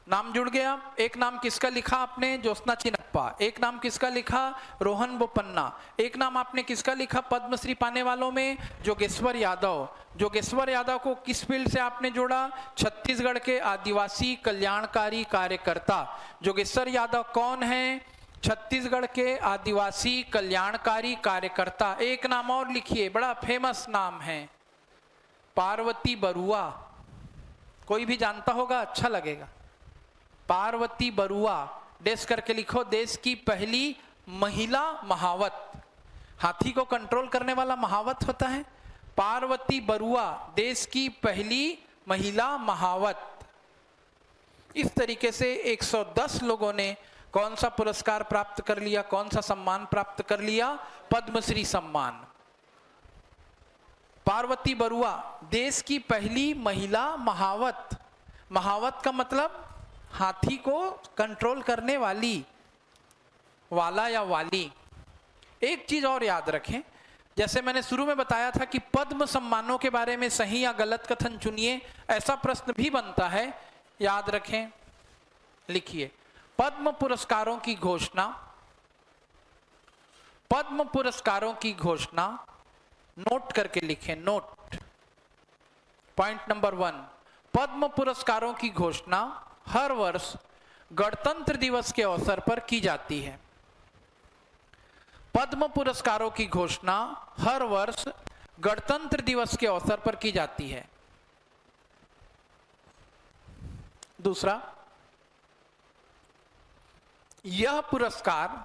नाम जुड़ गया। एक नाम किसका लिखा आपने? ज्योत्सना चिनप्पा। एक नाम किसका लिखा? रोहन बोपन्ना। एक नाम आपने किसका लिखा पद्मश्री पाने वालों में? जोगेश्वर यादव। जोगेश्वर यादव को किस फील्ड से आपने जोड़ा? छत्तीसगढ़ के आदिवासी कल्याणकारी कार्यकर्ता। जोगेश्वर यादव कौन है? छत्तीसगढ़ के आदिवासी कल्याणकारी कार्यकर्ता। एक नाम और लिखिए, बड़ा फेमस नाम है, पार्वती बरुआ। कोई भी जानता होगा, अच्छा लगेगा। पार्वती बरुआ, डेस करके लिखो, देश की पहली महिला महावत। हाथी को कंट्रोल करने वाला महावत होता है। पार्वती बरुआ देश की पहली महिला महावत। इस तरीके से 110 लोगों ने कौन सा पुरस्कार प्राप्त कर लिया, कौन सा सम्मान प्राप्त कर लिया? पद्मश्री सम्मान। पार्वती बरुआ देश की पहली महिला महावत। महावत का मतलब हाथी को कंट्रोल करने वाली, वाला या वाली। एक चीज और याद रखें, जैसे मैंने शुरू में बताया था कि पद्म सम्मानों के बारे में सही या गलत कथन चुनिए, ऐसा प्रश्न भी बनता है। याद रखें, लिखिए, पद्म पुरस्कारों की घोषणा, पद्म पुरस्कारों की घोषणा, नोट करके लिखें, नोट। पॉइंट नंबर 1, पद्म पुरस्कारों की घोषणा हर वर्ष गणतंत्र दिवस के अवसर पर की जाती है। पद्म पुरस्कारों की घोषणा हर वर्ष गणतंत्र दिवस के अवसर पर की जाती है। दूसरा, यह पुरस्कार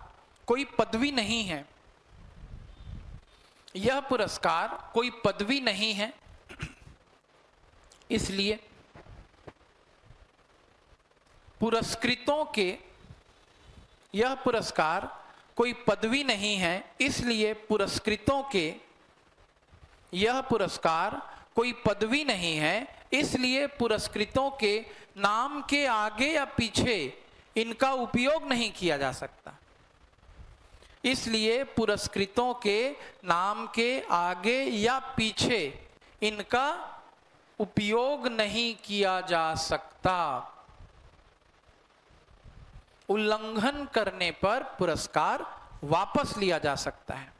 कोई पदवी नहीं है। यह पुरस्कार कोई पदवी नहीं है, इसलिए पुरस्कृतों के, यह पुरस्कार कोई पदवी नहीं है, इसलिए पुरस्कृतों के, यह पुरस्कार कोई पदवी नहीं है, इसलिए पुरस्कृतों के नाम के आगे या पीछे इनका उपयोग नहीं किया जा सकता। इसलिए पुरस्कृतों के नाम के आगे या पीछे इनका उपयोग नहीं किया जा सकता। उल्लंघन करने पर पुरस्कार वापस लिया जा सकता है।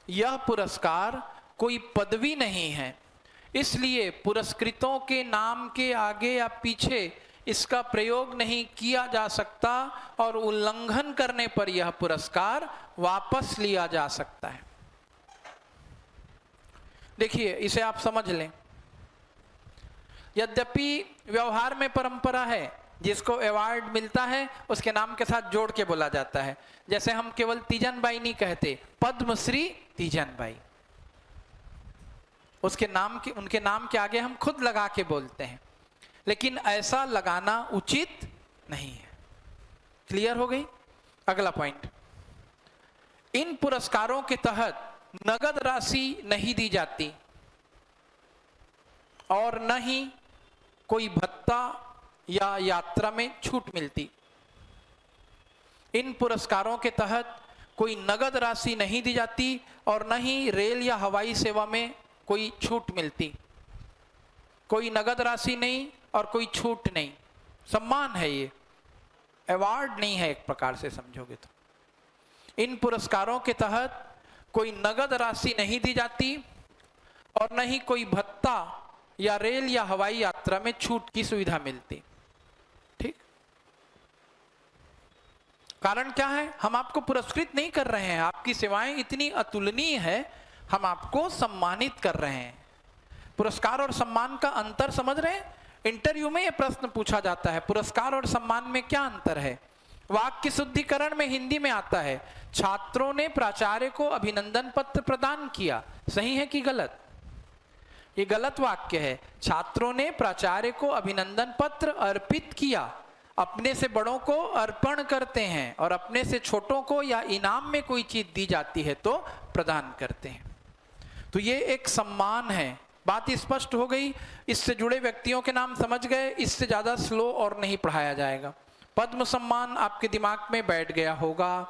यह पुरस्कार कोई पदवी नहीं है, इसलिए पुरस्कृतों के नाम के आगे या पीछे इसका प्रयोग नहीं किया जा सकता और उल्लंघन करने पर यह पुरस्कार वापस लिया जा सकता है। देखिए, इसे आप समझ लें। यद्यपि व्यवहार में परंपरा है, जिसको अवार्ड मिलता है उसके नाम के साथ जोड़ के बोला जाता है। जैसे हम केवल तीजन बाई नहीं कहते, पद्मश्री तीजन बाई, उसके नाम के, उनके नाम के आगे हम खुद लगा के बोलते हैं, लेकिन ऐसा लगाना उचित नहीं है। क्लियर हो गई? अगला पॉइंट, इन पुरस्कारों के तहत नगद राशि नहीं दी जाती और न ही कोई भत्ता या यात्रा में छूट मिलती। इन पुरस्कारों के तहत कोई नगद राशि नहीं दी जाती और न ही रेल या हवाई सेवा में कोई छूट मिलती। कोई नगद राशि नहीं और कोई छूट नहीं, सम्मान है, ये अवार्ड नहीं है एक प्रकार से समझोगे तो। इन पुरस्कारों के तहत कोई नगद राशि नहीं दी जाती और न ही कोई भत्ता या रेल या हवाई यात्रा में छूट की सुविधा मिलती। ठीक, कारण क्या है? हम आपको पुरस्कृत नहीं कर रहे हैं, आपकी सेवाएं इतनी अतुलनीय है, हम आपको सम्मानित कर रहे हैं। पुरस्कार और सम्मान का अंतर समझ रहे हैं? इंटरव्यू में यह प्रश्न पूछा जाता है, पुरस्कार और सम्मान में क्या अंतर है? वाक्य शुद्धिकरण में हिंदी में आता है, छात्रों ने प्राचार्य को अभिनंदन पत्र प्रदान किया। सही है कि गलत? ये गलत वाक्य है। छात्रों ने प्राचार्य को अभिनंदन पत्र अर्पित किया। अपने से बड़ों को अर्पण करते हैं और अपने से छोटों को या इनाम में कोई चीज दी जाती है तो प्रदान करते हैं। तो ये एक सम्मान है। बात स्पष्ट हो गई? इससे जुड़े व्यक्तियों के नाम समझ गए? इससे ज्यादा स्लो और नहीं पढ़ाया जाएगा। पद्म सम्मान आपके दिमाग में बैठ गया होगा।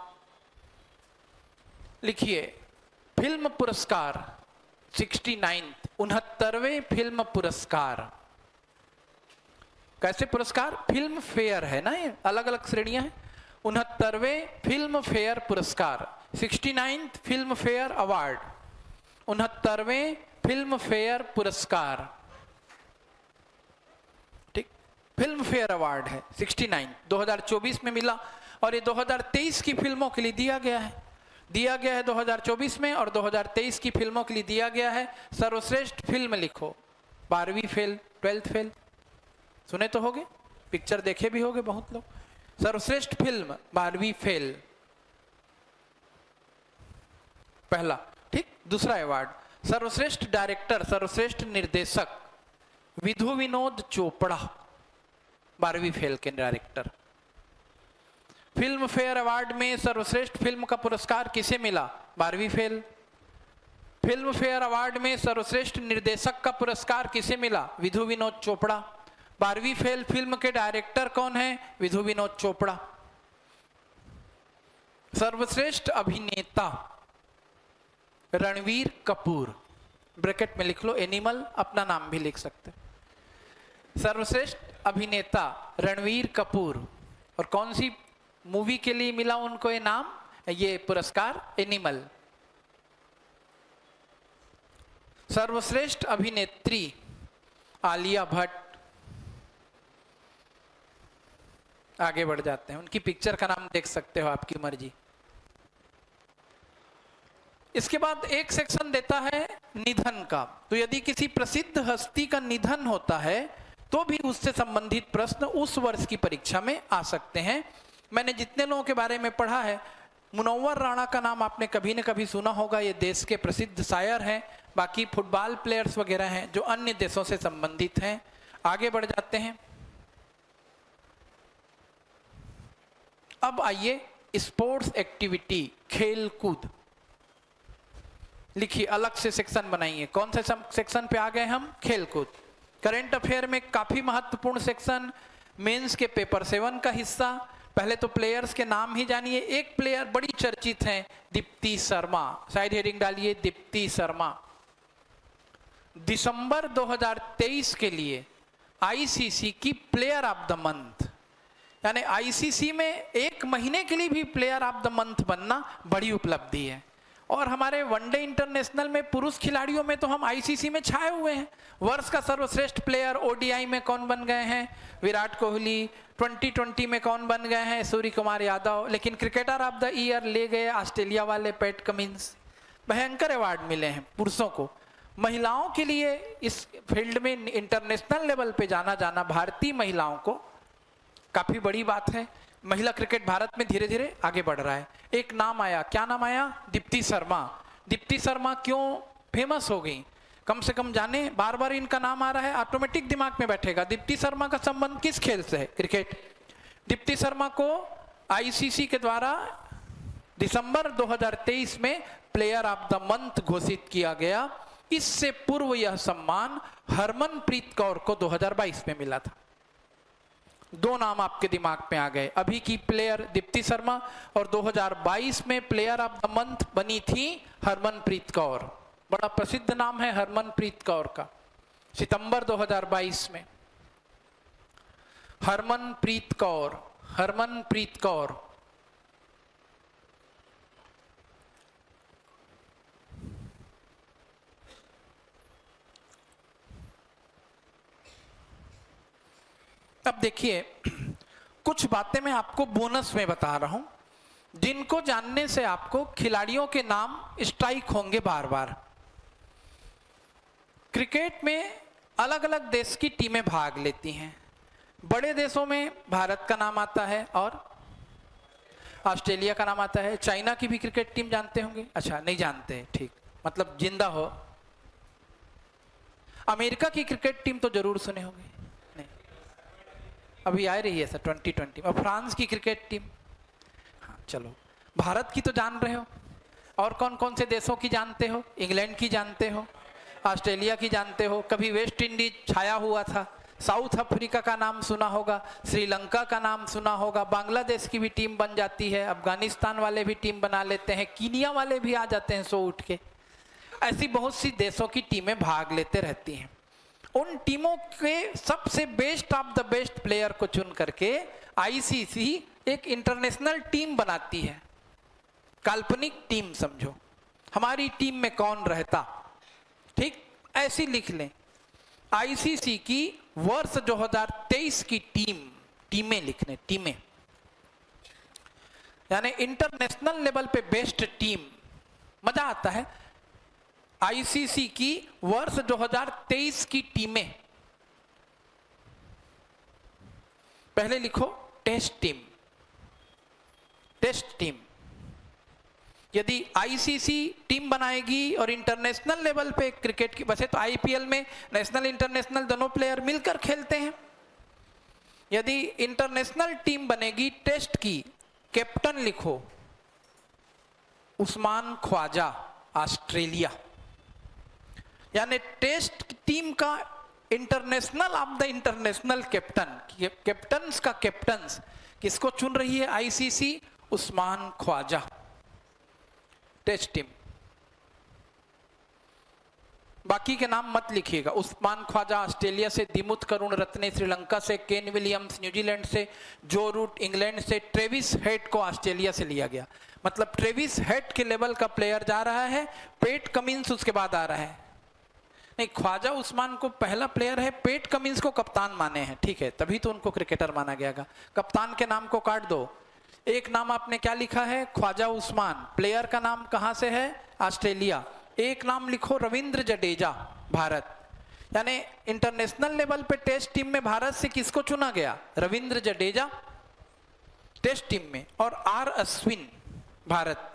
लिखिए फिल्म पुरस्कार 69वें फिल्म पुरस्कार। कैसे पुरस्कार? फिल्म फेयर है ना, ये अलग अलग श्रेणियां हैं। 69वें फिल्म फेयर पुरस्कार, 69th फिल्म फेयर अवार्ड, 69वें फिल्म फेयर पुरस्कार, ठीक, फिल्म फेयर अवार्ड है 69, 2024 में मिला और ये 2023 की फिल्मों के लिए दिया गया है 2024 में, और 2023 की फिल्मों के लिए दिया गया है। सर्वश्रेष्ठ फिल्म लिखो, 12वीं फेल, 12th फेल, सुने तो होगे, पिक्चर देखे भी होगे बहुत लोग। सर्वश्रेष्ठ फिल्म 12वीं फेल, पहला, ठीक। दूसरा अवार्ड सर्वश्रेष्ठ डायरेक्टर, सर्वश्रेष्ठ निर्देशक विधु विनोद चोपड़ा, 12वीं फेल के डायरेक्टर। फिल्म फेयर अवार्ड में सर्वश्रेष्ठ फिल्म का पुरस्कार किसे मिला? 12वीं फेल। फिल्म फेयर अवार्ड में सर्वश्रेष्ठ निर्देशक का पुरस्कार किसे मिला? विधु विनोद चोपड़ा। 12वीं फेल फिल्म के डायरेक्टर कौन है? विधु विनोद चोपड़ा। सर्वश्रेष्ठ अभिनेता रणवीर कपूर, ब्रैकेट में लिख लो एनिमल, अपना नाम भी लिख सकते। सर्वश्रेष्ठ अभिनेता रणवीर कपूर, और कौन सी मूवी के लिए मिला उनको ये नाम, ये पुरस्कार? एनिमल। सर्वश्रेष्ठ अभिनेत्री आलिया भट्ट। आगे बढ़ जाते हैं, उनकी पिक्चर का नाम देख सकते हो, आपकी मर्जी। इसके बाद एक सेक्शन देता है निधन का। तो यदि किसी प्रसिद्ध हस्ती का निधन होता है तो भी उससे संबंधित प्रश्न उस वर्ष की परीक्षा में आ सकते हैं। मैंने जितने लोगों के बारे में पढ़ा है, मुनव्वर राणा का नाम आपने कभी न कभी सुना होगा, ये देश के प्रसिद्ध शायर हैं। बाकी फुटबॉल प्लेयर्स वगैरह हैं जो अन्य देशों से संबंधित हैं। आगे बढ़ जाते हैं। अब आइए स्पोर्ट्स एक्टिविटी, खेल कूद। लिखिए, अलग से सेक्शन बनाइए। कौन से सेक्शन पे आ गए हम? खेल कूद। करंट अफेयर में काफी महत्वपूर्ण सेक्शन, मेंस के पेपर 7 का हिस्सा। पहले तो प्लेयर्स के नाम ही जानिए। एक प्लेयर बड़ी चर्चित हैं, दीप्ति शर्मा। साइड हेडिंग डालिए, दीप्ति शर्मा। दिसंबर 2023 के लिए आईसीसी की प्लेयर ऑफ द मंथ, यानी आईसीसी में एक महीने के लिए भी प्लेयर ऑफ द मंथ बनना बड़ी उपलब्धि है। और हमारे वनडे इंटरनेशनल में पुरुष खिलाड़ियों में तो हम आईसीसी में छाए हुए हैं। वर्ष का सर्वश्रेष्ठ प्लेयर ओडीआई में कौन बन गए हैं? विराट कोहली। 2020 में कौन बन गए हैं? सूर्य कुमार यादव। लेकिन क्रिकेटर ऑफ द ईयर ले गए ऑस्ट्रेलिया वाले पैट कमिंस। भयंकर अवार्ड मिले हैं पुरुषों को। महिलाओं के लिए इस फील्ड में इंटरनेशनल लेवल पे जाना भारतीय महिलाओं को काफी बड़ी बात है। महिला क्रिकेट भारत में धीरे धीरे आगे बढ़ रहा है। एक नाम आया, क्या नाम आया? दीप्ति शर्मा। दीप्ति शर्मा क्यों फेमस हो गई? कम से कम जाने, बार बार इनका नाम आ रहा है, ऑटोमेटिक दिमाग में बैठेगा। दीप्ति शर्मा का संबंध किस खेल से है? क्रिकेट। दीप्ति शर्मा को आईसीसी के द्वारा दिसंबर 2023 में प्लेयर ऑफ द मंथ घोषित किया गया। इससे पूर्व यह सम्मान हरमनप्रीत कौर को 2022 में मिला था। दो नाम आपके दिमाग में आ गए। अभी की प्लेयर दीप्ति शर्मा, और 2022 में प्लेयर ऑफ द मंथ बनी थी हरमनप्रीत कौर। बड़ा प्रसिद्ध नाम है हरमनप्रीत कौर का। सितंबर 2022 में हरमनप्रीत कौर, हरमनप्रीत कौर। अब देखिए, कुछ बातें मैं आपको बोनस में बता रहा हूं, जिनको जानने से आपको खिलाड़ियों के नाम स्ट्राइक होंगे बार बार। क्रिकेट में अलग अलग देश की टीमें भाग लेती हैं। बड़े देशों में भारत का नाम आता है और ऑस्ट्रेलिया का नाम आता है। चाइना की भी क्रिकेट टीम जानते होंगे? अच्छा, नहीं जानते, ठीक, मतलब जिंदा हो। अमेरिका की क्रिकेट टीम तो जरूर सुने होंगे, नहीं, अभी आ रही है सर 2020। और फ्रांस की क्रिकेट टीम, हाँ चलो। भारत की तो जान रहे हो, और कौन कौन से देशों की जानते हो? इंग्लैंड की जानते हो, ऑस्ट्रेलिया की जानते हो, कभी वेस्ट इंडीज छाया हुआ था, साउथ अफ्रीका का नाम सुना होगा, श्रीलंका का नाम सुना होगा, बांग्लादेश की भी टीम बन जाती है, अफगानिस्तान वाले भी टीम बना लेते हैं, कीनिया वाले भी आ जाते हैं 100 उठ के। ऐसी बहुत सी देशों की टीमें भाग लेते रहती हैं। उन टीमों के सबसे best of the best player को चुन करके आईसीसी एक इंटरनेशनल टीम बनाती है। काल्पनिक टीम समझो, हमारी टीम में कौन रहता, ठीक ऐसी लिख लें। आईसीसी की वर्ष 2023 की टीमें लिख लें, टीमें यानी इंटरनेशनल लेवल पे बेस्ट टीम। मजा आता है। आईसीसी की वर्ष 2023 की टीमें, पहले लिखो टेस्ट टीम। टेस्ट टीम यदि आईसीसी टीम बनाएगी और इंटरनेशनल लेवल पे क्रिकेट की, वैसे तो आईपीएल में नेशनल इंटरनेशनल दोनों प्लेयर मिलकर खेलते हैं। यदि इंटरनेशनल टीम बनेगी टेस्ट की, कैप्टन लिखो उस्मान ख्वाजा, ऑस्ट्रेलिया। यानी टेस्ट टीम का international of the international captain, captains का कैप्टन्स किसको चुन रही है ICC? Usman Khawaja. Test team, बाकी के नाम मत लिखिएगा। उस्मान ख्वाजा ऑस्ट्रेलिया से, दिमुथ करुण रत्ने श्रीलंका से, केन विलियम्स न्यूजीलैंड से, जो रूट इंग्लैंड से, ट्रेविस हेड को ऑस्ट्रेलिया से लिया गया। मतलब ट्रेविस हेड के लेवल का प्लेयर जा रहा है, पेट कमिंस उसके बाद आ रहा है। नहीं, ख्वाजा उस्मान को पहला प्लेयर है, पेट कमिंस को कप्तान माने हैं, ठीक है, तभी तो उनको क्रिकेटर माना गया। कप्तान के नाम को काट दो। एक नाम आपने क्या लिखा है? ख्वाजा उस्मान। प्लेयर का नाम कहां से है? ऑस्ट्रेलिया। एक नाम लिखो रविंद्र जडेजा, भारत। यानी इंटरनेशनल लेवल पे टेस्ट टीम में भारत से किसको चुना गया? रविंद्र जडेजा टेस्ट टीम में। और आर अश्विन, भारत।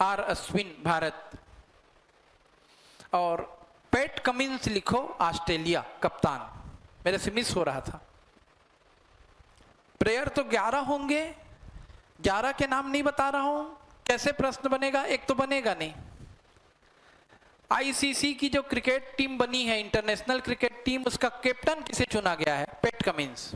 आर अश्विन, भारत। और पैट कमिंस लिखो ऑस्ट्रेलिया, कप्तान। मेरे से मिस हो रहा था। प्लेयर तो 11 होंगे, 11 के नाम नहीं बता रहा हूं। कैसे प्रश्न बनेगा? एक तो बनेगा नहीं। आईसीसी की जो क्रिकेट टीम बनी है, इंटरनेशनल क्रिकेट टीम, उसका कैप्टन किसे चुना गया है? PAT Cummins.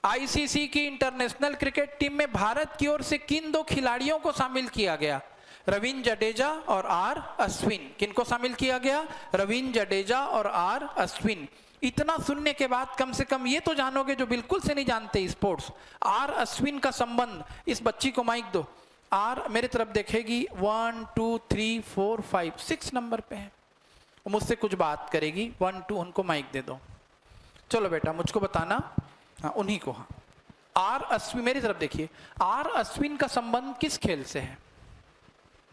आईसीसी की इंटरनेशनल क्रिकेट टीम में भारत की ओर से किन 2 खिलाड़ियों को शामिल किया गया? रविंद्र जडेजा और आर अश्विन। किनको शामिल किया गया? रविंद्र जडेजा और आर अश्विन। इतना सुनने के बाद कम से कम ये तो जानोगे जो बिल्कुल से नहीं जानते स्पोर्ट्स, आर अश्विन का संबंध। इस बच्ची को माइक दो। आर मेरे तरफ देखेगी। 1 2 3 4 5 6 नंबर पे है, मुझसे कुछ बात करेगी। 1 2 उनको माइक दे दो। चलो बेटा मुझको बताना। हाँ, उन्हीं को। हाँ, आर अश्विन, मेरी तरफ देखिए। आर अश्विन का संबंध किस खेल से है?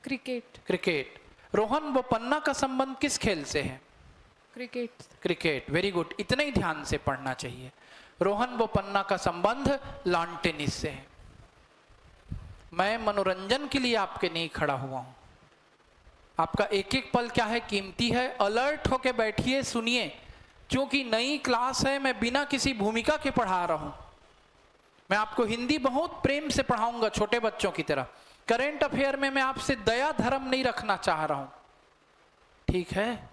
क्रिकेट। क्रिकेट। रोहन बोपन्ना का संबंध किस खेल से है? क्रिकेट। क्रिकेट। वेरी गुड, इतना ही ध्यान से पढ़ना चाहिए। रोहन बोपन्ना का संबंध लॉन टेनिस से है। मैं मनोरंजन के लिए आपके नहीं खड़ा हुआ हूं। आपका एक एक पल क्या है? कीमती है। अलर्ट होके बैठिए, सुनिए, क्योंकि नई क्लास है। मैं बिना किसी भूमिका के पढ़ा रहा हूं। मैं आपको हिंदी बहुत प्रेम से पढ़ाऊंगा, छोटे बच्चों की तरह। करेंट अफेयर में मैं आपसे दया धर्म नहीं रखना चाह रहा हूं, ठीक है?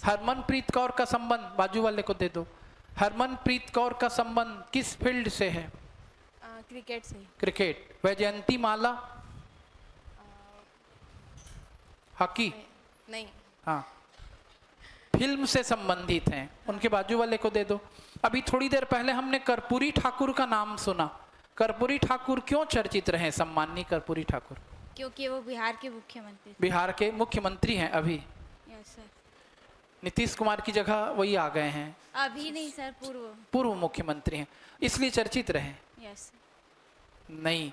हरमनप्रीत कौर का संबंध, बाजू वाले को दे दो। हरमनप्रीत कौर का संबंध किस फील्ड से है? क्रिकेट से। क्रिकेट। वैजयंती माला? हॉकी? नहीं। हाँ, फिल्म से संबंधित हैं। उनके बाजू वाले को दे दो। अभी थोड़ी देर पहले हमने कर्पूरी ठाकुर का नाम सुना। कर्पूरी ठाकुर क्यों चर्चित रहे? सम्माननीय कर्पूरी ठाकुर क्योंकि वो बिहार के मुख्यमंत्री। बिहार के मुख्यमंत्री हैं अभी। Yes sir. नीतीश कुमार की जगह वही आ गए हैं। अभी नहीं सर, पूर्व मुख्यमंत्री हैं, इसलिए चर्चित रहे। यस। नहीं,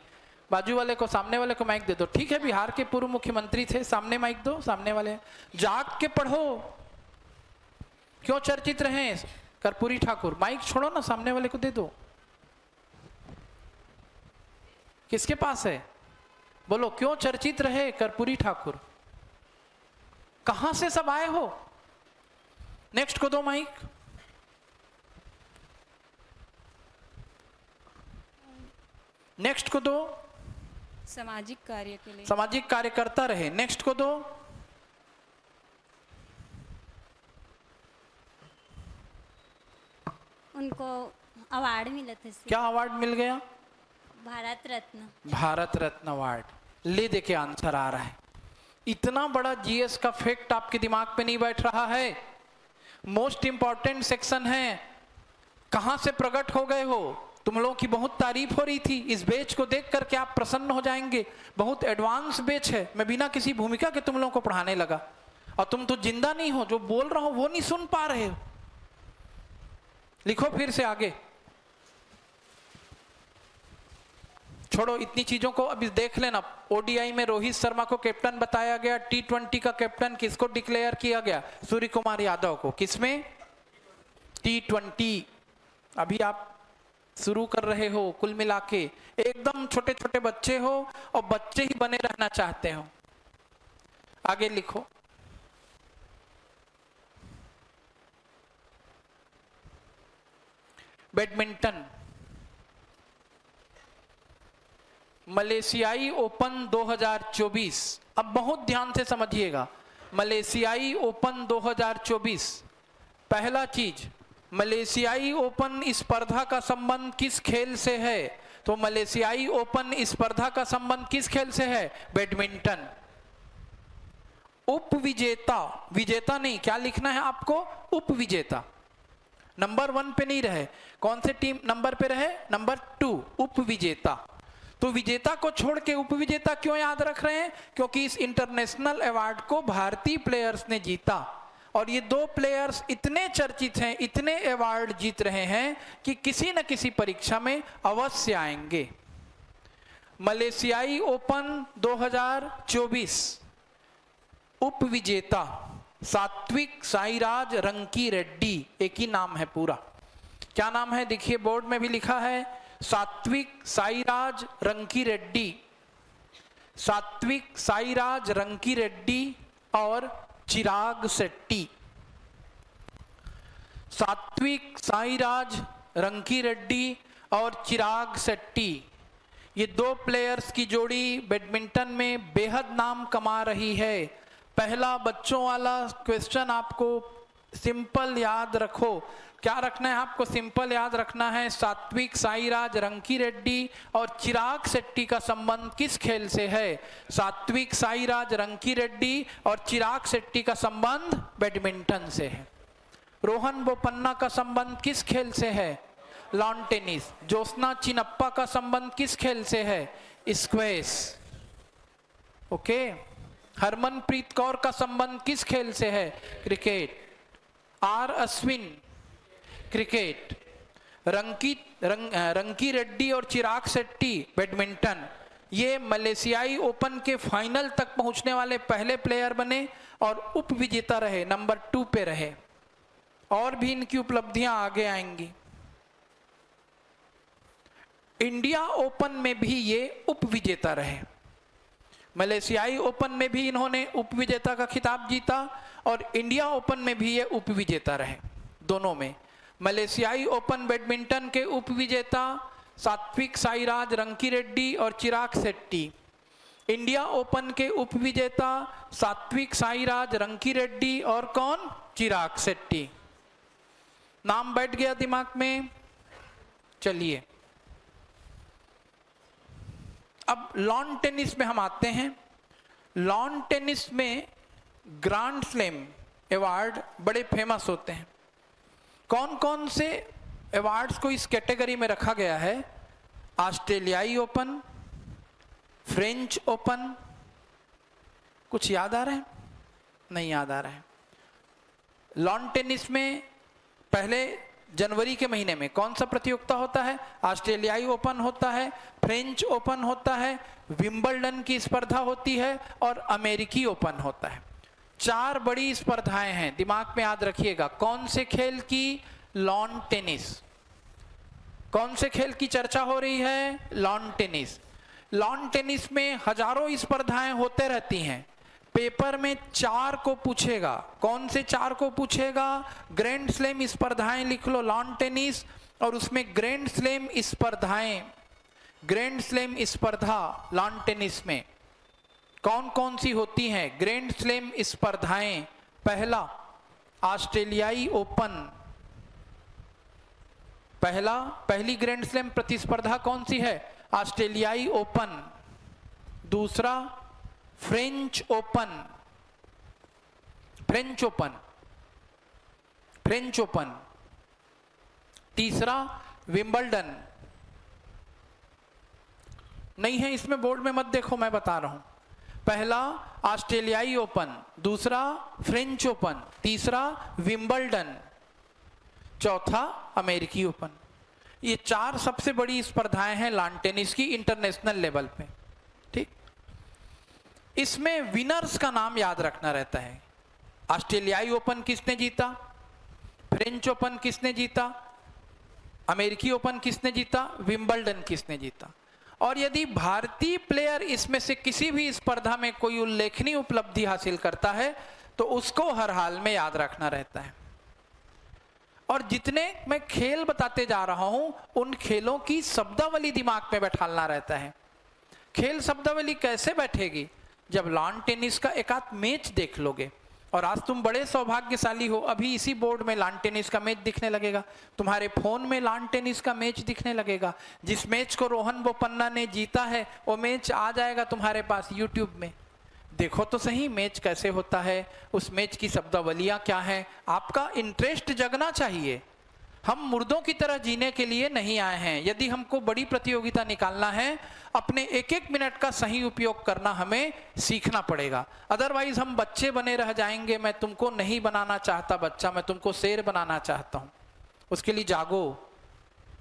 बाजू वाले को, सामने वाले को माइक दे दो। ठीक है, बिहार के पूर्व मुख्यमंत्री थे। सामने माइक दो, सामने वाले। जाग के पढ़ो। क्यों चर्चित रहे कर्पूरी ठाकुर? माइक छोड़ो ना, सामने वाले को दे दो। किसके पास है? बोलो, क्यों चर्चित रहे कर्पूरी ठाकुर? कहां से सब आए हो? नेक्स्ट को दो माइक। नेक्स्ट को दो। सामाजिक कार्य के लिए। सामाजिक कार्यकर्ता रहे। नेक्स्ट को दो। उनको अवार्ड मिला था क्या अवार्ड मिल गया? भारत रत्न। भारत रत्न अवार्ड। ले देखिए आंसर आ रहा है। इतना बड़ा जीएस का फैक्ट आपके दिमाग पे नहीं बैठ रहा है। मोस्ट इंपॉर्टेंट सेक्शन है। कहां से प्रकट हो गए हो? तुम लोगों की बहुत तारीफ हो रही थी। इस बेच को देख करके आप प्रसन्न हो जाएंगे। बहुत एडवांस बेच है। मैं बिना किसी भूमिका के तुम लोगों को पढ़ाने लगा और तुम तो जिंदा नहीं हो। जो बोल रहा हो वो नहीं सुन पा रहे हो। लिखो फिर से आगे। छोड़ो इतनी चीजों को, अभी देख लेना। ओडीआई में रोहित शर्मा को कैप्टन बताया गया। टी20 का कैप्टन किसको डिक्लेयर किया गया? सूर्य कुमार यादव को। किसमें? टी20। अभी आप शुरू कर रहे हो। कुल मिला के एकदम छोटे छोटे बच्चे हो और बच्चे ही बने रहना चाहते हो। आगे लिखो। बैडमिंटन। मलेशियाई ओपन 2024। अब बहुत ध्यान से समझिएगा। मलेशियाई ओपन 2024। पहला चीज, मलेशियाई ओपन स्पर्धा का संबंध किस खेल से है? तो मलेशियाई ओपन स्पर्धा का संबंध किस खेल से है? बैडमिंटन। उपविजेता, विजेता नहीं, क्या लिखना है आपको? उपविजेता। नंबर 1 पे नहीं रहे। कौन से टीम नंबर पे रहे? नंबर 2, उपविजेता। तो विजेता को छोड़ के उपविजेता क्यों याद रख रहे हैं? क्योंकि इस इंटरनेशनल अवार्ड को भारतीय प्लेयर्स ने जीता और ये 2 प्लेयर्स इतने चर्चित हैं, इतने अवार्ड जीत रहे हैं कि किसी न किसी परीक्षा में अवश्य आएंगे। मलेशियाई ओपन 2024 उपविजेता सात्विक साईराज रंकी रेड्डी। एक ही नाम है पूरा। क्या नाम है? देखिए बोर्ड में भी लिखा है, सात्विक साईराज रंकी रेड्डी। सात्विक साईराज रंकी रेड्डी और चिराग शेट्टी। सात्विक साईराज रंकी रेड्डी और चिराग शेट्टी, ये 2 प्लेयर्स की जोड़ी बैडमिंटन में बेहद नाम कमा रही है। पहला बच्चों वाला क्वेश्चन आपको सिंपल याद रखो। क्या रखना है आपको? सिंपल याद रखना है। सात्विक साईराज रंकी रेड्डी और चिराग शेट्टी का संबंध किस खेल से है? सात्विक साईराज रंकी रेड्डी और चिराग शेट्टी का संबंध बैडमिंटन से है। रोहन बोपन्ना का संबंध किस खेल से है? Lawn tennis. ज्योत्सना चिनप्पा का संबंध किस खेल से है? स्क्वैश। ओके। हरमनप्रीत कौर का संबंध किस खेल से है? Cricket. R Ashwin cricket. Rankireddy और चिराग शेट्टी बैडमिंटन। ये मलेशियाई ओपन के फाइनल तक पहुंचने वाले पहले प्लेयर बने और उपविजेता रहे, नंबर 2 पे रहे। और भी इनकी उपलब्धियां आगे आएंगी। इंडिया ओपन में भी ये उपविजेता रहे। मलेशियाई ओपन में भी इन्होंने उपविजेता का खिताब जीता और इंडिया ओपन में भी ये उपविजेता रहे। दोनों में। मलेशियाई ओपन बैडमिंटन के उपविजेता सात्विक साईराज रंकी रेड्डी और चिराग शेट्टी। इंडिया ओपन के उपविजेता सात्विक साईराज रंकी रेड्डी और कौन? चिराग शेट्टी। नाम बैठ गया दिमाग में? चलिए अब लॉन टेनिस में हम आते हैं। लॉन टेनिस में ग्रैंड स्लैम अवार्ड बड़े फेमस होते हैं। कौन कौन से अवार्ड्स को इस कैटेगरी में रखा गया है? ऑस्ट्रेलियाई ओपन, फ्रेंच ओपन। कुछ याद आ रहा है? नहीं याद आ रहा है। लॉन टेनिस में पहले जनवरी के महीने में कौन सा प्रतियोगिता होता है? ऑस्ट्रेलियाई ओपन होता है, फ्रेंच ओपन होता है, विंबलडन की स्पर्धा होती है और अमेरिकी ओपन होता है। 4 बड़ी स्पर्धाएं हैं, दिमाग में याद रखिएगा। कौन से खेल की? Lawn tennis. कौन से खेल की चर्चा हो रही है? Lawn tennis. लॉन टेनिस में हजारों स्पर्धाएं होते रहती हैं। पेपर में 4 को पूछेगा। कौन से 4 को पूछेगा? ग्रैंड स्लैम स्पर्धाएं लिख लो लॉन टेनिस, और उसमें ग्रैंड स्लैम स्पर्धाएं, ग्रैंड स्लैम स्पर्धा लॉन टेनिस में कौन कौन सी होती हैं? ग्रैंड स्लैम स्पर्धाएं। पहला ऑस्ट्रेलियाई ओपन, पहली ग्रैंड स्लैम प्रतिस्पर्धा कौन सी है? ऑस्ट्रेलियाई ओपन, दूसरा फ्रेंच ओपन, तीसरा विंबलडन। नहीं है इसमें, बोर्ड में मत देखो, मैं बता रहा हूं। पहला ऑस्ट्रेलियाई ओपन, दूसरा फ्रेंच ओपन, तीसरा विंबलडन, चौथा अमेरिकी ओपन। ये 4 सबसे बड़ी स्पर्धाएं हैं लॉन टेनिस की इंटरनेशनल लेवल पे, ठीक। इसमें विनर्स का नाम याद रखना रहता है। ऑस्ट्रेलियाई ओपन किसने जीता, फ्रेंच ओपन किसने जीता, अमेरिकी ओपन किसने जीता, विंबलडन किसने जीता। और यदि भारतीय प्लेयर इसमें से किसी भी स्पर्धा में कोई उल्लेखनीय उपलब्धि हासिल करता है तो उसको हर हाल में याद रखना रहता है। और जितने मैं खेल बताते जा रहा हूं उन खेलों की शब्दावली दिमाग में बैठालना रहता है। खेल शब्दावली कैसे बैठेगी? जब लॉन टेनिस का एक आध मैच देख लोगे। और आज तुम बड़े सौभाग्यशाली हो, अभी इसी बोर्ड में लॉन टेनिस का मैच दिखने लगेगा, तुम्हारे फोन में लॉन टेनिस का मैच दिखने लगेगा। जिस मैच को रोहन बोपन्ना ने जीता है वो मैच आ जाएगा तुम्हारे पास यूट्यूब में। देखो तो सही मैच कैसे होता है, उस मैच की शब्दावलियां क्या है। आपका इंटरेस्ट जगना चाहिए। हम मुर्दों की तरह जीने के लिए नहीं आए हैं। यदि हमको बड़ी प्रतियोगिता निकालना है, अपने एक एक मिनट का सही उपयोग करना हमें सीखना पड़ेगा। अदरवाइज हम बच्चे बने रह जाएंगे। मैं तुमको नहीं बनाना चाहता बच्चा, मैं तुमको शेर बनाना चाहता हूं। उसके लिए जागो,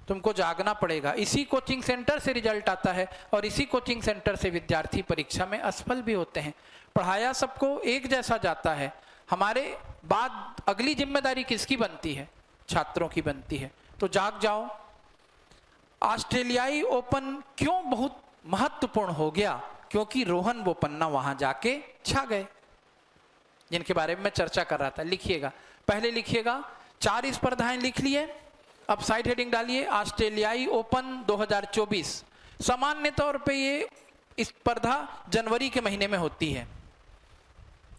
तुमको जागना पड़ेगा। इसी कोचिंग सेंटर से रिजल्ट आता है और इसी कोचिंग सेंटर से विद्यार्थी परीक्षा में असफल भी होते हैं। पढ़ाया सबको एक जैसा जाता है। हमारे बाद अगली जिम्मेदारी किसकी बनती है? छात्रों की बनती है। तो जाग जाओ। ऑस्ट्रेलियाई ओपन क्यों बहुत महत्वपूर्ण हो गया? क्योंकि रोहन बोपन्ना वहां जाके छा गए, जिनके बारे में मैं चर्चा कर रहा था। लिखिएगा, पहले लिखिएगा 4 स्पर्धाएं लिख लिए। अब साइड हेडिंग डालिए ऑस्ट्रेलियाई ओपन 2024। सामान्य तौर पे ये स्पर्धा जनवरी के महीने में होती है,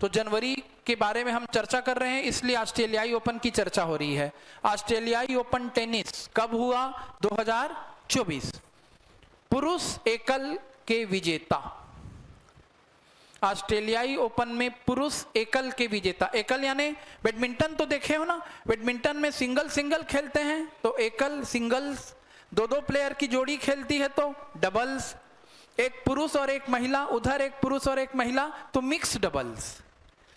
तो जनवरी के बारे में हम चर्चा कर रहे हैं, इसलिए ऑस्ट्रेलियाई ओपन की चर्चा हो रही है। ऑस्ट्रेलियाई ओपन टेनिस कब हुआ? 2024। पुरुष एकल के विजेता, ऑस्ट्रेलियाई ओपन में पुरुष एकल के विजेता। एकल यानी बैडमिंटन तो देखे हो ना, बैडमिंटन में सिंगल सिंगल खेलते हैं, तो एकल सिंगल्स, 2-2 प्लेयर की जोड़ी खेलती है तो डबल्स। एक पुरुष और एक महिला, उधर एक पुरुष और एक महिला, तो मिक्स डबल्स।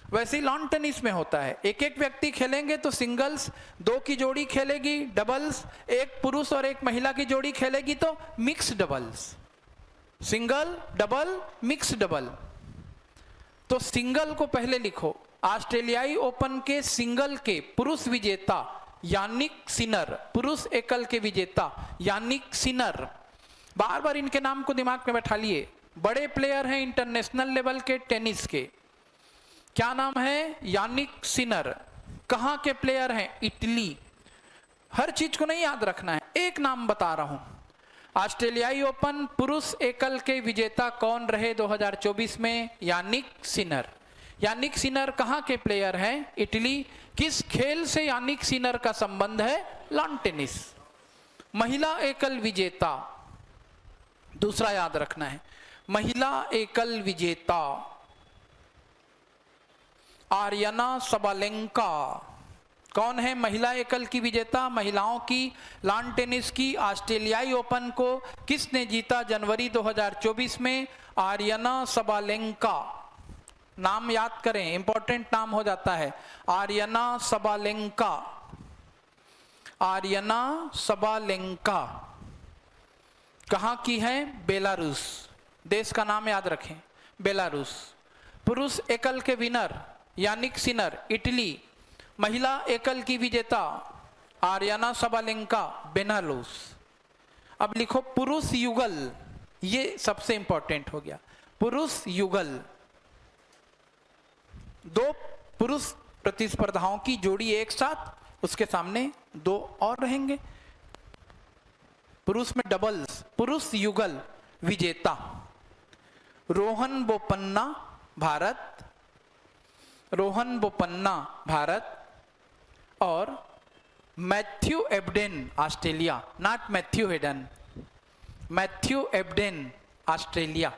वैसे ही लॉन टेनिस में होता है, एक एक व्यक्ति खेलेंगे तो सिंगल्स, 2 की जोड़ी खेलेगी डबल्स, एक पुरुष और एक महिला की जोड़ी खेलेगी तो mix doubles. Single double mix double. तो सिंगल को पहले लिखो। ऑस्ट्रेलियाई ओपन के सिंगल के पुरुष विजेता यानिक सिनर, पुरुष एकल के विजेता यानिक सिनर। बार बार इनके नाम को दिमाग में बैठा लिए। बड़े प्लेयर हैं इंटरनेशनल लेवल के टेनिस के। क्या नाम है? Jannik Sinner. कहां के प्लेयर हैं? इटली। हर चीज को नहीं याद रखना है, एक नाम बता रहा हूं। ऑस्ट्रेलियाई ओपन पुरुष एकल के विजेता कौन रहे 2024 में? Jannik Sinner. यानिक सिनर कहां के प्लेयर हैं? इटली। किस खेल से यानिक सिनर का संबंध है? Lawn tennis. महिला एकल विजेता, दूसरा याद रखना है, महिला एकल विजेता आर्यना सबालेंका। कौन है महिला एकल की विजेता? महिलाओं की लॉन टेनिस की ऑस्ट्रेलियाई ओपन को किसने जीता जनवरी 2024 में? आर्यना सबालेंका। नाम याद करें, इंपॉर्टेंट नाम हो जाता है। Aryana Sabalenka, Aryana Sabalenka. कहां की है? बेलारूस। देश का नाम याद रखें, बेलारूस। पुरुष एकल के विनर यानिक सिनर, इटली। महिला एकल की विजेता आर्यना सबालेंका, बेलारूस। अब लिखो पुरुष युगल, ये सबसे इंपॉर्टेंट हो गया। पुरुष युगल, 2 पुरुष प्रतिस्पर्धाओं की जोड़ी एक साथ, उसके सामने 2 और रहेंगे। पुरुष में डबल्स, पुरुष युगल विजेता रोहन बोपन्ना भारत, रोहन बोपन्ना भारत और Matthew Ebden Australia, not Matthew Hayden, Matthew Ebden Australia.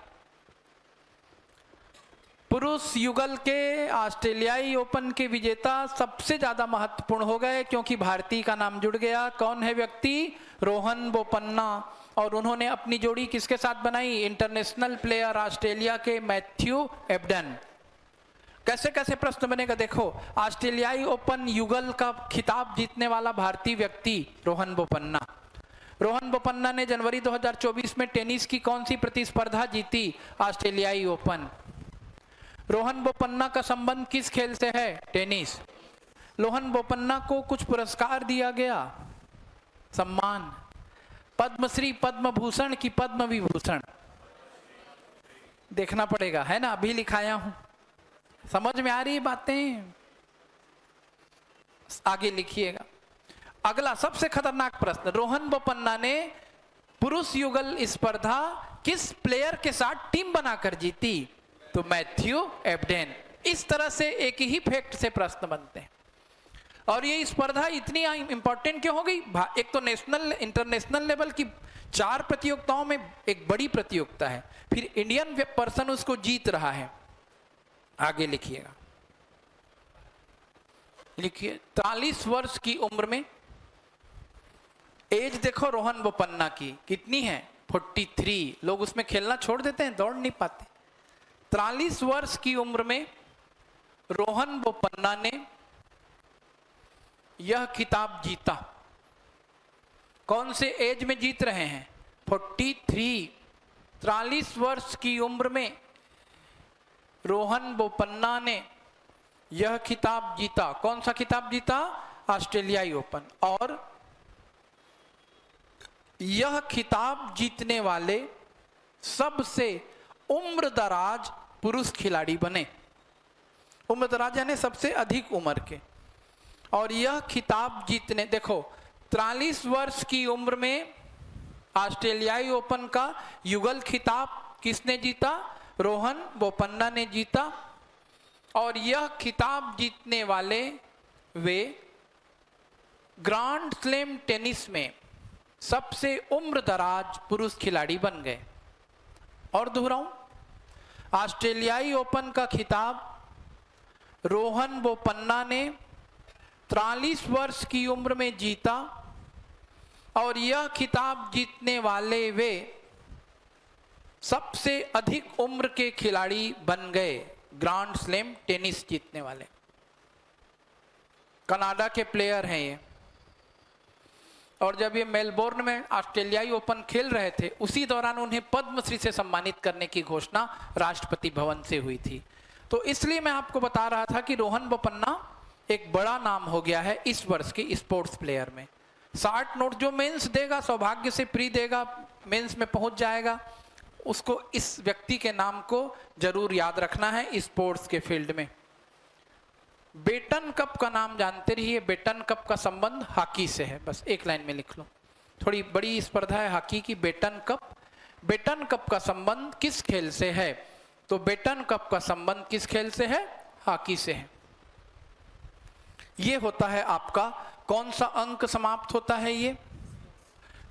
पुरुष युगल के ऑस्ट्रेलियाई ओपन के विजेता सबसे ज्यादा महत्वपूर्ण हो गए क्योंकि भारतीय का नाम जुड़ गया। कौन है व्यक्ति? रोहन बोपन्ना। और उन्होंने अपनी जोड़ी किसके साथ बनाई? इंटरनेशनल प्लेयर ऑस्ट्रेलिया के मैथ्यू एब्डन। कैसे कैसे प्रश्न बनेगा देखो। ऑस्ट्रेलियाई ओपन युगल का खिताब जीतने वाला भारतीय व्यक्ति रोहन बोपन्ना। रोहन बोपन्ना ने जनवरी 2024 में टेनिस की कौन सी प्रतिस्पर्धा जीती? ऑस्ट्रेलियाई ओपन। रोहन बोपन्ना का संबंध किस खेल से है? टेनिस। रोहन बोपन्ना को कुछ पुरस्कार दिया गया, सम्मान, पद्मश्री, पद्म भूषण की पद्म विभूषण? देखना पड़ेगा, है ना, अभी लिखाया हूं। समझ में आ रही बातें? आगे लिखिएगा। अगला सबसे खतरनाक प्रश्न, रोहन बोपन्ना ने पुरुष युगल स्पर्धा किस प्लेयर के साथ टीम बनाकर जीती? तो मैथ्यू एब्डेन। इस तरह से एक ही फैक्ट से प्रश्न बनते हैं। और ये स्पर्धा इतनी इंपॉर्टेंट क्यों हो गई? एक तो नेशनल इंटरनेशनल लेवल की 4 प्रतियोगिताओं में एक बड़ी प्रतियोगिता है, फिर इंडियन पर्सन उसको जीत रहा है। आगे लिखिएगा, लिखिए 43 वर्ष की उम्र में, एज देखो रोहन बोपन्ना की कितनी है? 43। लोग उसमें खेलना छोड़ देते हैं, दौड़ नहीं पाते। 43 वर्ष की उम्र में रोहन बोपन्ना ने यह खिताब जीता। कौन से एज में जीत रहे हैं? 43। 43 वर्ष की उम्र में रोहन बोपन्ना ने यह खिताब जीता। कौन सा खिताब जीता? ऑस्ट्रेलियाई ओपन। और यह खिताब जीतने वाले सबसे उम्र दराज पुरुष खिलाड़ी बने। उम्र दराज यानी सबसे अधिक उम्र के। और यह खिताब जीतने, देखो 43 वर्ष की उम्र में ऑस्ट्रेलियाई ओपन का युगल खिताब किसने जीता? रोहन बोपन्ना ने जीता। और यह खिताब जीतने वाले वे ग्रांड स्लैम टेनिस में सबसे उम्र दराज पुरुष खिलाड़ी बन गए। और दोहराऊं, ऑस्ट्रेलियाई ओपन का खिताब रोहन बोपन्ना ने 43 वर्ष की उम्र में जीता। और यह खिताब जीतने वाले वे सबसे अधिक उम्र के खिलाड़ी बन गए, ग्रांड स्लैम टेनिस जीतने वाले। कनाडा के प्लेयर हैं ये। और जब ये मेलबोर्न में ऑस्ट्रेलियाई ओपन खेल रहे थे, उसी दौरान उन्हें पद्मश्री से सम्मानित करने की घोषणा राष्ट्रपति भवन से हुई थी। तो इसलिए मैं आपको बता रहा था कि रोहन बोपन्ना एक बड़ा नाम हो गया है इस वर्ष के स्पोर्ट्स प्लेयर में। 60 नोट जो मेंस देगा, सौभाग्य से प्री देगा, मेंस में पहुंच जाएगा, उसको इस व्यक्ति के नाम को जरूर याद रखना है स्पोर्ट्स के फील्ड में। बेटन कप का नाम जानते रहिए। बेटन कप का संबंध हॉकी से है, बस एक लाइन में लिख लो। थोड़ी बड़ी स्पर्धा है हॉकी की, बेटन कप। बेटन कप का संबंध किस खेल से है? तो बेटन कप का संबंध किस खेल से है? हॉकी से है। ये होता है आपका कौन सा अंक समाप्त होता है? ये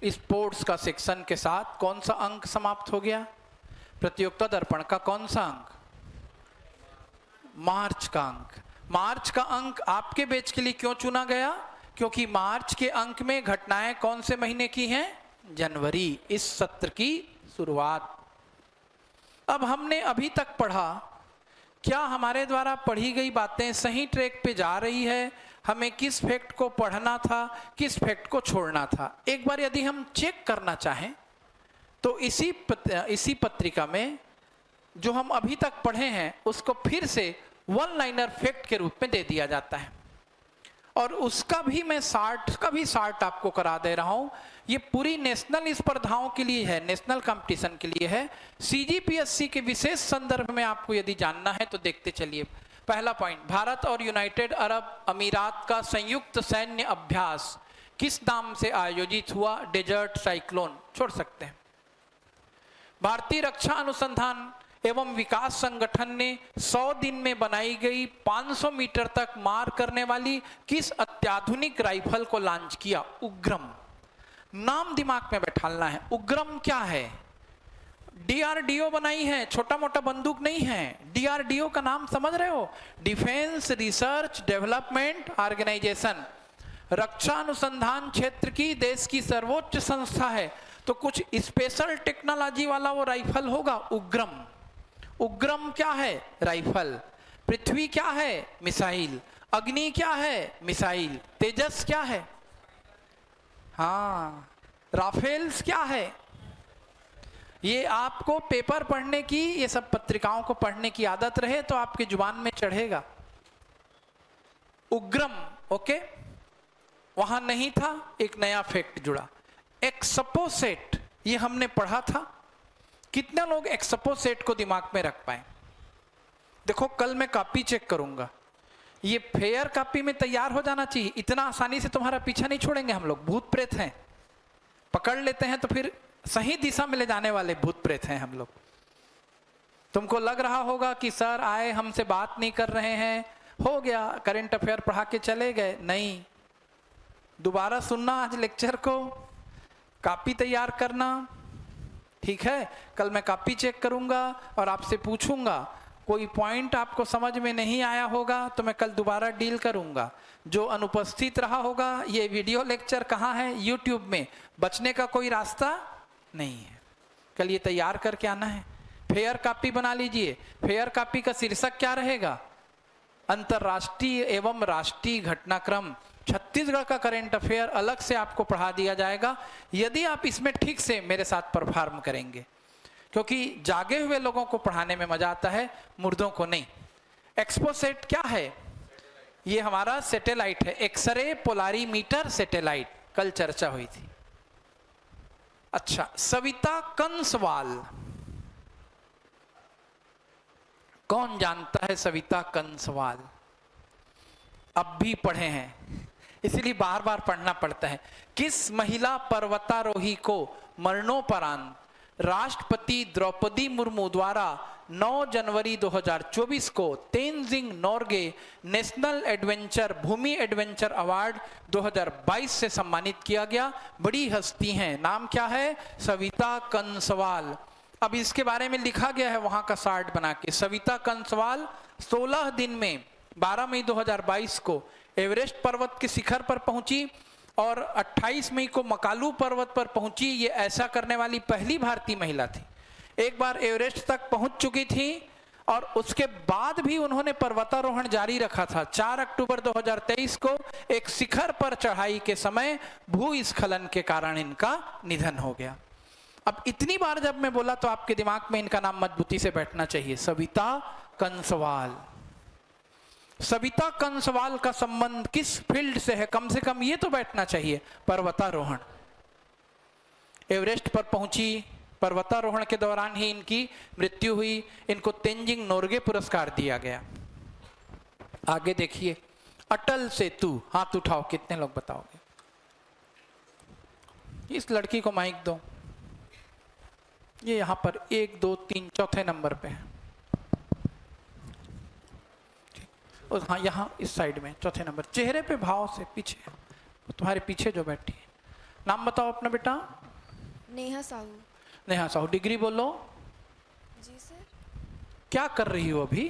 स्पोर्ट्स का सेक्शन के साथ कौन सा अंक समाप्त हो गया? प्रतियोगिता दर्पण का कौन सा अंक? मार्च का अंक। मार्च का अंक आपके बैच के लिए क्यों चुना गया? क्योंकि मार्च के अंक में घटनाएं कौन से महीने की हैं? जनवरी, इस सत्र की शुरुआत। अब हमने अभी तक पढ़ा, क्या हमारे द्वारा पढ़ी गई बातें सही ट्रैक पे जा रही है? हमें किस फैक्ट को पढ़ना था, किस फैक्ट को छोड़ना था? एक बार यदि हम चेक करना चाहें तो इसी पत्रिका में जो हम अभी तक पढ़े हैं उसको फिर से वन लाइनर फैक्ट के रूप में दे दिया जाता है। और उसका भी मैं शार्ट आपको करा दे रहा हूं। ये पूरी नेशनल स्पर्धाओं के लिए है, नेशनल कंपटीशन के लिए है। सीजीपीएससी के विशेष संदर्भ में आपको यदि जानना है तो देखते चलिए। पहला पॉइंट, भारत और यूनाइटेड अरब अमीरात का संयुक्त सैन्य अभ्यास किस नाम से आयोजित हुआ? डेजर्ट साइक्लोन, छोड़ सकते हैं। भारतीय रक्षा अनुसंधान एवं विकास संगठन ने 100 दिन में बनाई गई 500 मीटर तक मार करने वाली किस अत्याधुनिक राइफल को लॉन्च किया? उग्रम। नाम दिमाग में बैठाना है। उग्रम क्या है? डीआरडीओ बनाई है, छोटा मोटा बंदूक नहीं है। डीआरडीओ का नाम समझ रहे हो? डिफेंस रिसर्च डेवलपमेंट ऑर्गेनाइजेशन, रक्षा अनुसंधान क्षेत्र की देश की सर्वोच्च संस्था है। तो कुछ स्पेशल टेक्नोलॉजी वाला वो राइफल होगा, उग्रम। उग्रम क्या है? राइफल। पृथ्वी क्या है? मिसाइल। अग्नि क्या है? मिसाइल। तेजस क्या है? हाँ। राफेल्स क्या है? ये आपको पेपर पढ़ने की, ये सब पत्रिकाओं को पढ़ने की आदत रहे तो आपकी जुबान में चढ़ेगा। उग्रम, ओके। वहां नहीं था, एक नया फैक्ट जुड़ा। एक्सपोसेट, ये हमने पढ़ा था। कितने लोग एक्सपोसेट को दिमाग में रख पाए? देखो कल मैं कॉपी चेक करूंगा, ये फेयर कॉपी में तैयार हो जाना चाहिए। इतना आसानी से तुम्हारा पीछा नहीं छोड़ेंगे हम लोग, भूत प्रेत हैं, पकड़ लेते हैं तो फिर सही दिशा में ले जाने वाले भूत प्रेत हैं हम लोग। तुमको लग रहा होगा कि सर आए हमसे बात नहीं कर रहे हैं, हो गया करंट अफेयर पढ़ा के चले गए। नहीं, दोबारा सुनना आज लेक्चर को, कॉपी तैयार करना, ठीक है। कल मैं कॉपी चेक करूंगा और आपसे पूछूंगा, कोई पॉइंट आपको समझ में नहीं आया होगा तो मैं कल दोबारा डील करूंगा। जो अनुपस्थित रहा होगा, ये वीडियो लेक्चर कहाँ है? यूट्यूब में। बचने का कोई रास्ता नहीं है। कल ये तैयार करके आना है। फेयर कॉपी बना लीजिए। फेयर कॉपी का शीर्षक क्या रहेगा? अंतरराष्ट्रीय एवं राष्ट्रीय घटनाक्रम। छत्तीसगढ़ का करंट अफेयर अलग से आपको पढ़ा दिया जाएगा, यदि आप इसमें ठीक से मेरे साथ परफॉर्म करेंगे। क्योंकि जागे हुए लोगों को पढ़ाने में मजा आता है, मुर्दों को नहीं। एक्सपोसेट क्या है? ये हमारा सैटेलाइट है, एक्सरे पोलारीमीटर सैटेलाइट। कल चर्चा हुई थी। अच्छा, सविता कंसवाल, कौन जानता है सविता कंसवाल? अब भी पढ़े हैं, इसलिए बार बार पढ़ना पड़ता है। किस महिला पर्वतारोही को मरणोपरांत राष्ट्रपति द्रौपदी मुर्मू द्वारा 9 जनवरी 2024 को तेंजिंग नोर्गे नेशनल एडवेंचर भूमि एडवेंचर अवार्ड 2022 से सम्मानित किया गया? बड़ी हस्ती हैं, नाम क्या है? सविता कंसवाल। अब इसके बारे में लिखा गया है वहां का चार्ट बना के। सविता कंसवाल 16 दिन में 12 मई 2022 को एवरेस्ट पर्वत के शिखर पर पहुंची और 28 मई को मकालू पर्वत पर पहुंची। ये ऐसा करने वाली पहली भारतीय महिला थी। एक बार एवरेस्ट तक पहुंच चुकी थी और उसके बाद भी उन्होंने पर्वतारोहण जारी रखा था। 4 अक्टूबर 2023 को एक शिखर पर चढ़ाई के समय भूस्खलन के कारण इनका निधन हो गया। अब इतनी बार जब मैं बोला तो आपके दिमाग में इनका नाम मजबूती से बैठना चाहिए, सविता कंसवाल। सविता कंसवाल का संबंध किस फील्ड से है? कम से कम ये तो बैठना चाहिए, पर्वतारोहण। एवरेस्ट पर पहुंची, पर्वतारोहण के दौरान ही इनकी मृत्यु हुई। इनको तेंजिंग नोर्गे पुरस्कार दिया गया। आगे देखिए, अटल सेतु, हाथ उठाओ, कितने लोग बताओगे? इस लड़की को माइक दो, ये यहां पर 1 2 3 चौथे नंबर पे है। हाँ, यहाँ इस साइड में चौथे नंबर, चेहरे पे भाव से पीछे, तुम्हारे पीछे जो बैठी है। नाम बताओ अपना बेटा। नेहा साहू। नेहा साहू, डिग्री बोलो। जी सर। क्या कर रही हो अभी?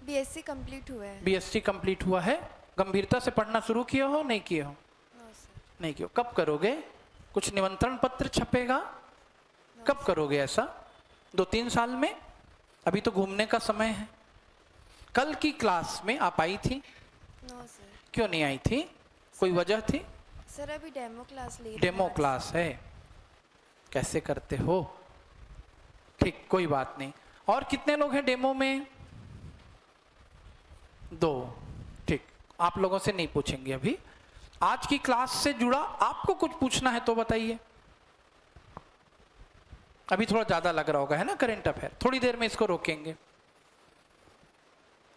बीएससी कंप्लीट हुआ है। बीएससी कंप्लीट हुआ है। गंभीरता से पढ़ना शुरू किए हो? नहीं किए हो? No sir. नहीं किए हो। कब करोगे? कुछ निमंत्रण पत्र छपेगा? कब करोगे ऐसा? 2-3 साल में? अभी तो घूमने का समय है। कल की क्लास में आप आई थी? No sir. क्यों नहीं आई थी? कोई वजह थी? सर अभी डेमो क्लास ले रही हूँ। डेमो क्लास है, कैसे करते हो? ठीक, कोई बात नहीं। और कितने लोग हैं डेमो में? 2। ठीक, आप लोगों से नहीं पूछेंगे अभी। आज की क्लास से जुड़ा आपको कुछ पूछना है तो बताइए। अभी थोड़ा ज्यादा लग रहा होगा, है ना, करंट अफेयर। थोड़ी देर में इसको रोकेंगे।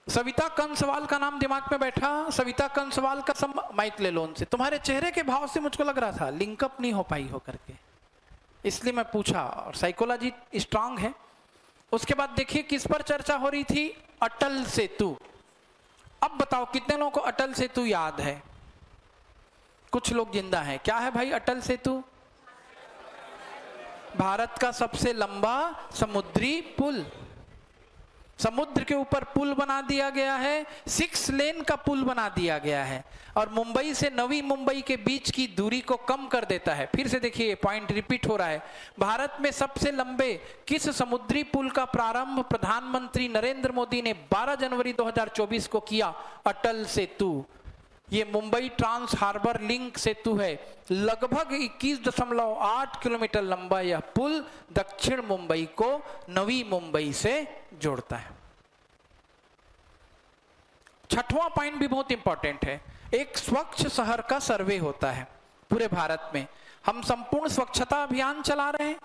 सविता कंसवाल का नाम दिमाग में बैठा। सविता कंसवाल का माइक ले लो उनसे। तुम्हारे चेहरे के भाव से मुझको लग रहा था लिंकअप नहीं हो पाई हो करके, इसलिए मैं पूछा। और साइकोलॉजी स्ट्रांग है, उसके बाद देखिए किस पर चर्चा हो रही थी, अटल सेतु। अब बताओ कितने लोगों को अटल सेतु याद है? कुछ लोग जिंदा हैं। क्या है भाई अटल सेतु? भारत का सबसे लंबा समुद्री पुल। समुद्र के ऊपर पुल बना दिया गया है, 6 लेन का पुल बना दिया गया है और मुंबई से नवी मुंबई के बीच की दूरी को कम कर देता है। फिर से देखिए पॉइंट रिपीट हो रहा है। भारत में सबसे लंबे किस समुद्री पुल का प्रारंभ प्रधानमंत्री नरेंद्र मोदी ने 12 जनवरी 2024 को किया? अटल सेतु। ये मुंबई ट्रांस हार्बर लिंक सेतु है। लगभग 21.8 किलोमीटर लंबा यह पुल दक्षिण मुंबई को नवी मुंबई से जोड़ता है। छठवां पॉइंट भी बहुत इंपॉर्टेंट है। एक स्वच्छ शहर का सर्वे होता है पूरे भारत में। हम संपूर्ण स्वच्छता अभियान चला रहे हैं,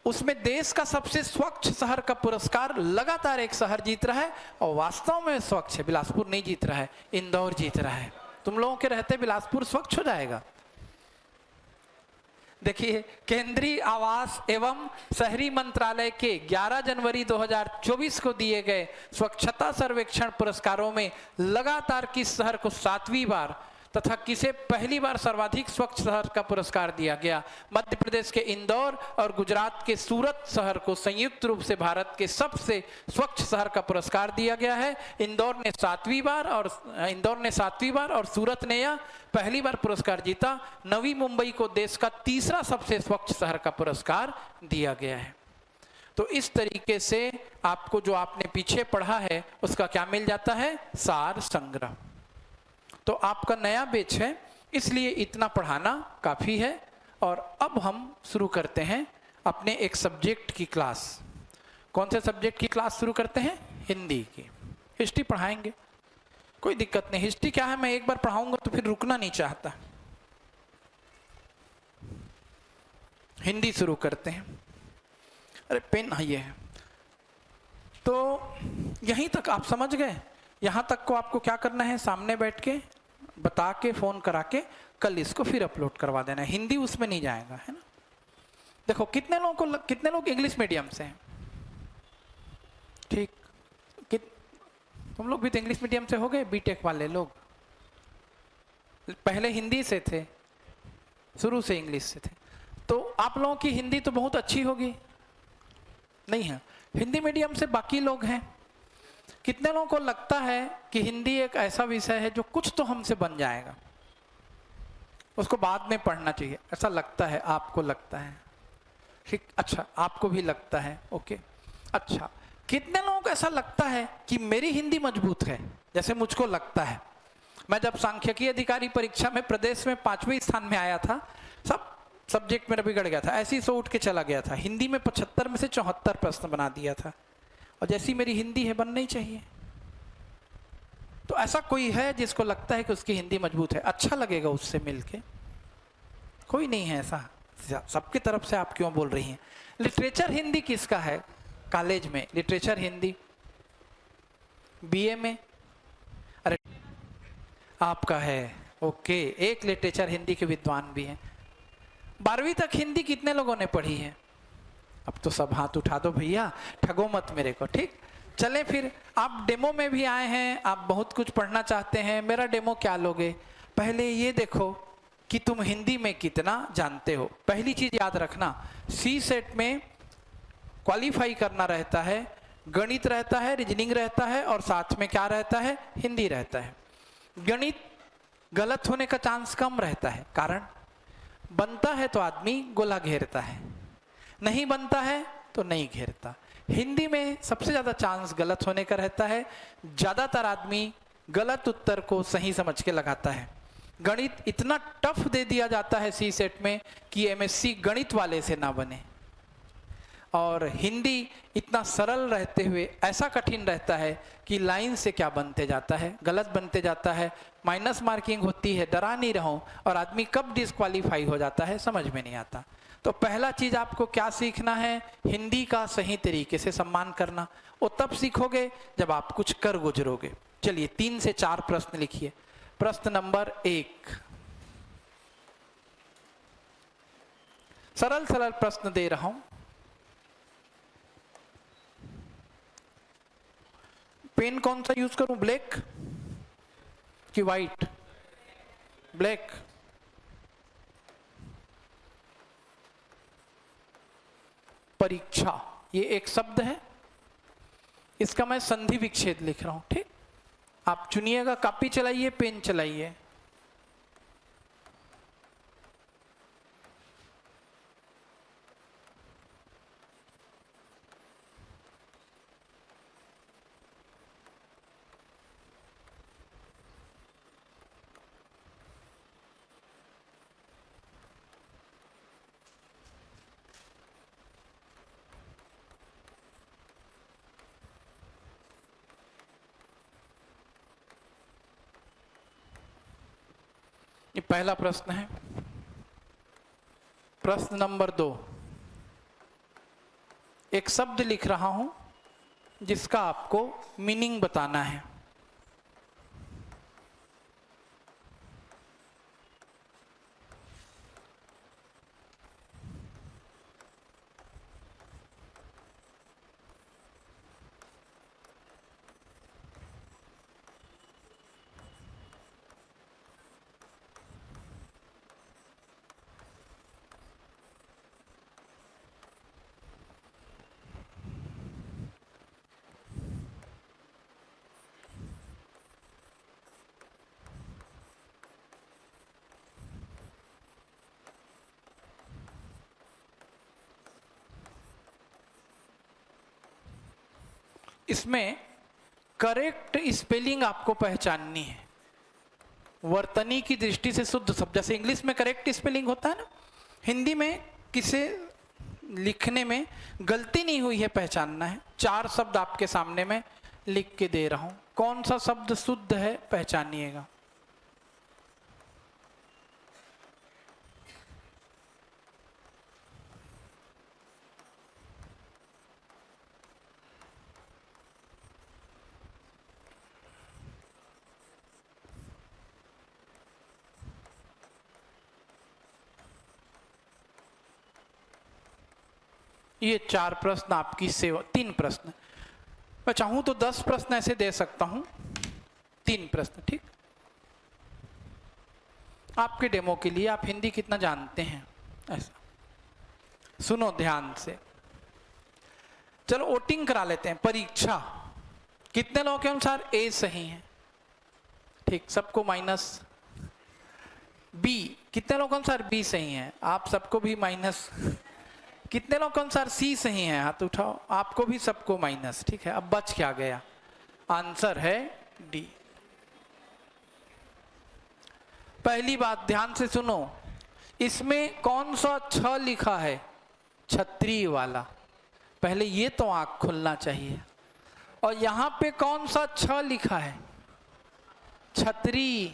उसमें देश का सबसे स्वच्छ शहर का पुरस्कार लगातार एक शहर जीत रहा है और वास्तव में स्वच्छ है। बिलासपुर नहीं जीत रहा है, इंदौर जीत रहा है। तुम लोगों के रहते बिलासपुर स्वच्छ हो जाएगा। देखिए केंद्रीय आवास एवं शहरी मंत्रालय के 11 जनवरी 2024 को दिए गए स्वच्छता सर्वेक्षण पुरस्कारों में लगातार किस शहर को 7वीं बार तथा किसे पहली बार सर्वाधिक स्वच्छ शहर का पुरस्कार दिया गया? मध्य प्रदेश के इंदौर और गुजरात के सूरत शहर को संयुक्त रूप से भारत के सबसे स्वच्छ शहर का पुरस्कार दिया गया है। इंदौर ने 7वीं बार और सूरत ने यह पहली बार पुरस्कार जीता। नवी मुंबई को देश का तीसरा सबसे स्वच्छ शहर का पुरस्कार दिया गया है। तो इस तरीके से आपको जो आपने पीछे पढ़ा है उसका क्या मिल जाता है? सार संग्रह। तो आपका नया बैच है इसलिए इतना पढ़ाना काफी है। और अब हम शुरू करते हैं अपने एक सब्जेक्ट की क्लास। कौन से सब्जेक्ट की क्लास शुरू करते हैं? हिंदी की। हिस्ट्री पढ़ाएंगे, कोई दिक्कत नहीं। हिस्ट्री क्या है, मैं एक बार पढ़ाऊंगा तो फिर रुकना नहीं चाहता। हिंदी शुरू करते हैं। अरे पेन ये है। तो यहीं तक आप समझ गए। यहां तक को आपको क्या करना है, सामने बैठ के बता के फोन करा के कल इसको फिर अपलोड करवा देना है। हिंदी उसमें नहीं जाएगा, है ना। देखो कितने लोग इंग्लिश मीडियम से हैं? ठीक, तुम लोग भी तो इंग्लिश मीडियम से हो गए। बीटेक वाले लोग पहले हिंदी से थे, शुरू से इंग्लिश से थे, तो आप लोगों की हिंदी तो बहुत अच्छी होगी। नहीं है, हिंदी मीडियम से बाकी लोग हैं। कितने लोगों को लगता है कि हिंदी एक ऐसा विषय है जो कुछ तो हमसे बन जाएगा, उसको बाद में पढ़ना चाहिए? ऐसा लगता है, आपको लगता है? ठीक, अच्छा आपको भी लगता है, ओके। अच्छा, कितने लोगों को ऐसा लगता है कि मेरी हिंदी मजबूत है, जैसे मुझको लगता है? मैं जब सांख्यिकी अधिकारी परीक्षा में प्रदेश में 5वें स्थान में आया था, सब सब्जेक्ट मेरा बिगड़ गया था, ऐसे ही सो उठ के चला गया था। हिंदी में 75 में से 74 प्रश्न बना दिया था, और जैसी मेरी हिंदी है बनना ही चाहिए। तो ऐसा कोई है जिसको लगता है कि उसकी हिंदी मजबूत है, अच्छा लगेगा उससे मिलके? कोई नहीं है ऐसा। सबकी तरफ से आप क्यों बोल रही हैं? लिटरेचर हिंदी किसका है कॉलेज में? लिटरेचर हिंदी बीए में? अरे आपका है, ओके। एक लिटरेचर हिंदी के विद्वान भी हैं। 12वीं तक हिंदी कितने लोगों ने पढ़ी है? अब तो सब हाथ उठा दो भैया, ठगो मत मेरे को। ठीक, चलें फिर। आप डेमो में भी आए हैं, आप बहुत कुछ पढ़ना चाहते हैं। मेरा डेमो क्या लोगे? पहले ये देखो कि तुम हिंदी में कितना जानते हो। पहली चीज याद रखना, सी सेट में क्वालिफाई करना रहता है, गणित रहता है, रीजनिंग रहता है, और साथ में क्या रहता है? हिंदी रहता है। गणित गलत होने का चांस कम रहता है, कारण बनता है तो आदमी गोला घेरता है, नहीं बनता है तो नहीं घेरता। हिंदी में सबसे ज्यादा चांस गलत होने का रहता है। ज्यादातर आदमी गलत उत्तर को सही समझ के लगाता है। गणित इतना टफ दे दिया जाता है सी सेट में कि एमएससी गणित वाले से ना बने, और हिंदी इतना सरल रहते हुए ऐसा कठिन रहता है कि लाइन से क्या बनते जाता है, गलत बनते जाता है, माइनस मार्किंग होती है, डरा नहीं रहो, और आदमी कब डिस्क्वालीफाई हो जाता है समझ में नहीं आता। तो पहला चीज आपको क्या सीखना है? हिंदी का सही तरीके से सम्मान करना। वो तब सीखोगे जब आप कुछ कर गुजरोगे। चलिए 3 से 4 प्रश्न लिखिए। प्रश्न नंबर 1, सरल सरल प्रश्न दे रहा हूं। पेन कौन सा यूज करूं, ब्लैक कि वाइट? ब्लैक। परीक्षा, ये एक शब्द है, इसका मैं संधि विच्छेद लिख रहा हूं, ठीक? आप चुनिएगा, कॉपी चलाइए, पेन चलाइए। ये पहला प्रश्न है। प्रश्न नंबर 2, एक शब्द लिख रहा हूं जिसका आपको मीनिंग बताना है। इसमें करेक्ट स्पेलिंग आपको पहचाननी है, वर्तनी की दृष्टि से शुद्ध शब्द। जैसे इंग्लिश में करेक्ट स्पेलिंग होता है ना, हिंदी में किसे लिखने में गलती नहीं हुई है पहचानना है। 4 शब्द आपके सामने में लिख के दे रहा हूं, कौन सा शब्द शुद्ध है पहचानिएगा। ये 4 प्रश्न आपकी सेवा, 3 प्रश्न, मैं चाहूं तो 10 प्रश्न ऐसे दे सकता हूं, 3 प्रश्न, ठीक? आपके डेमो के लिए, आप हिंदी कितना जानते हैं ऐसा। सुनो ध्यान से, चलो वोटिंग करा लेते हैं। परीक्षा, कितने लोगों के अनुसार ए सही है? ठीक, सबको माइनस। बी, कितने लोगों के अनुसार बी सही है? आप सबको भी माइनस। कितने लोगों के अनुसार सी सही है? हाथ उठाओ। आपको भी सबको माइनस, ठीक है। अब बच क्या गया? आंसर है डी। पहली बात ध्यान से सुनो, इसमें कौन सा छ लिखा है? छतरी वाला। पहले ये तो आंख खुलना चाहिए। और यहां पे कौन सा छ लिखा है? छतरी।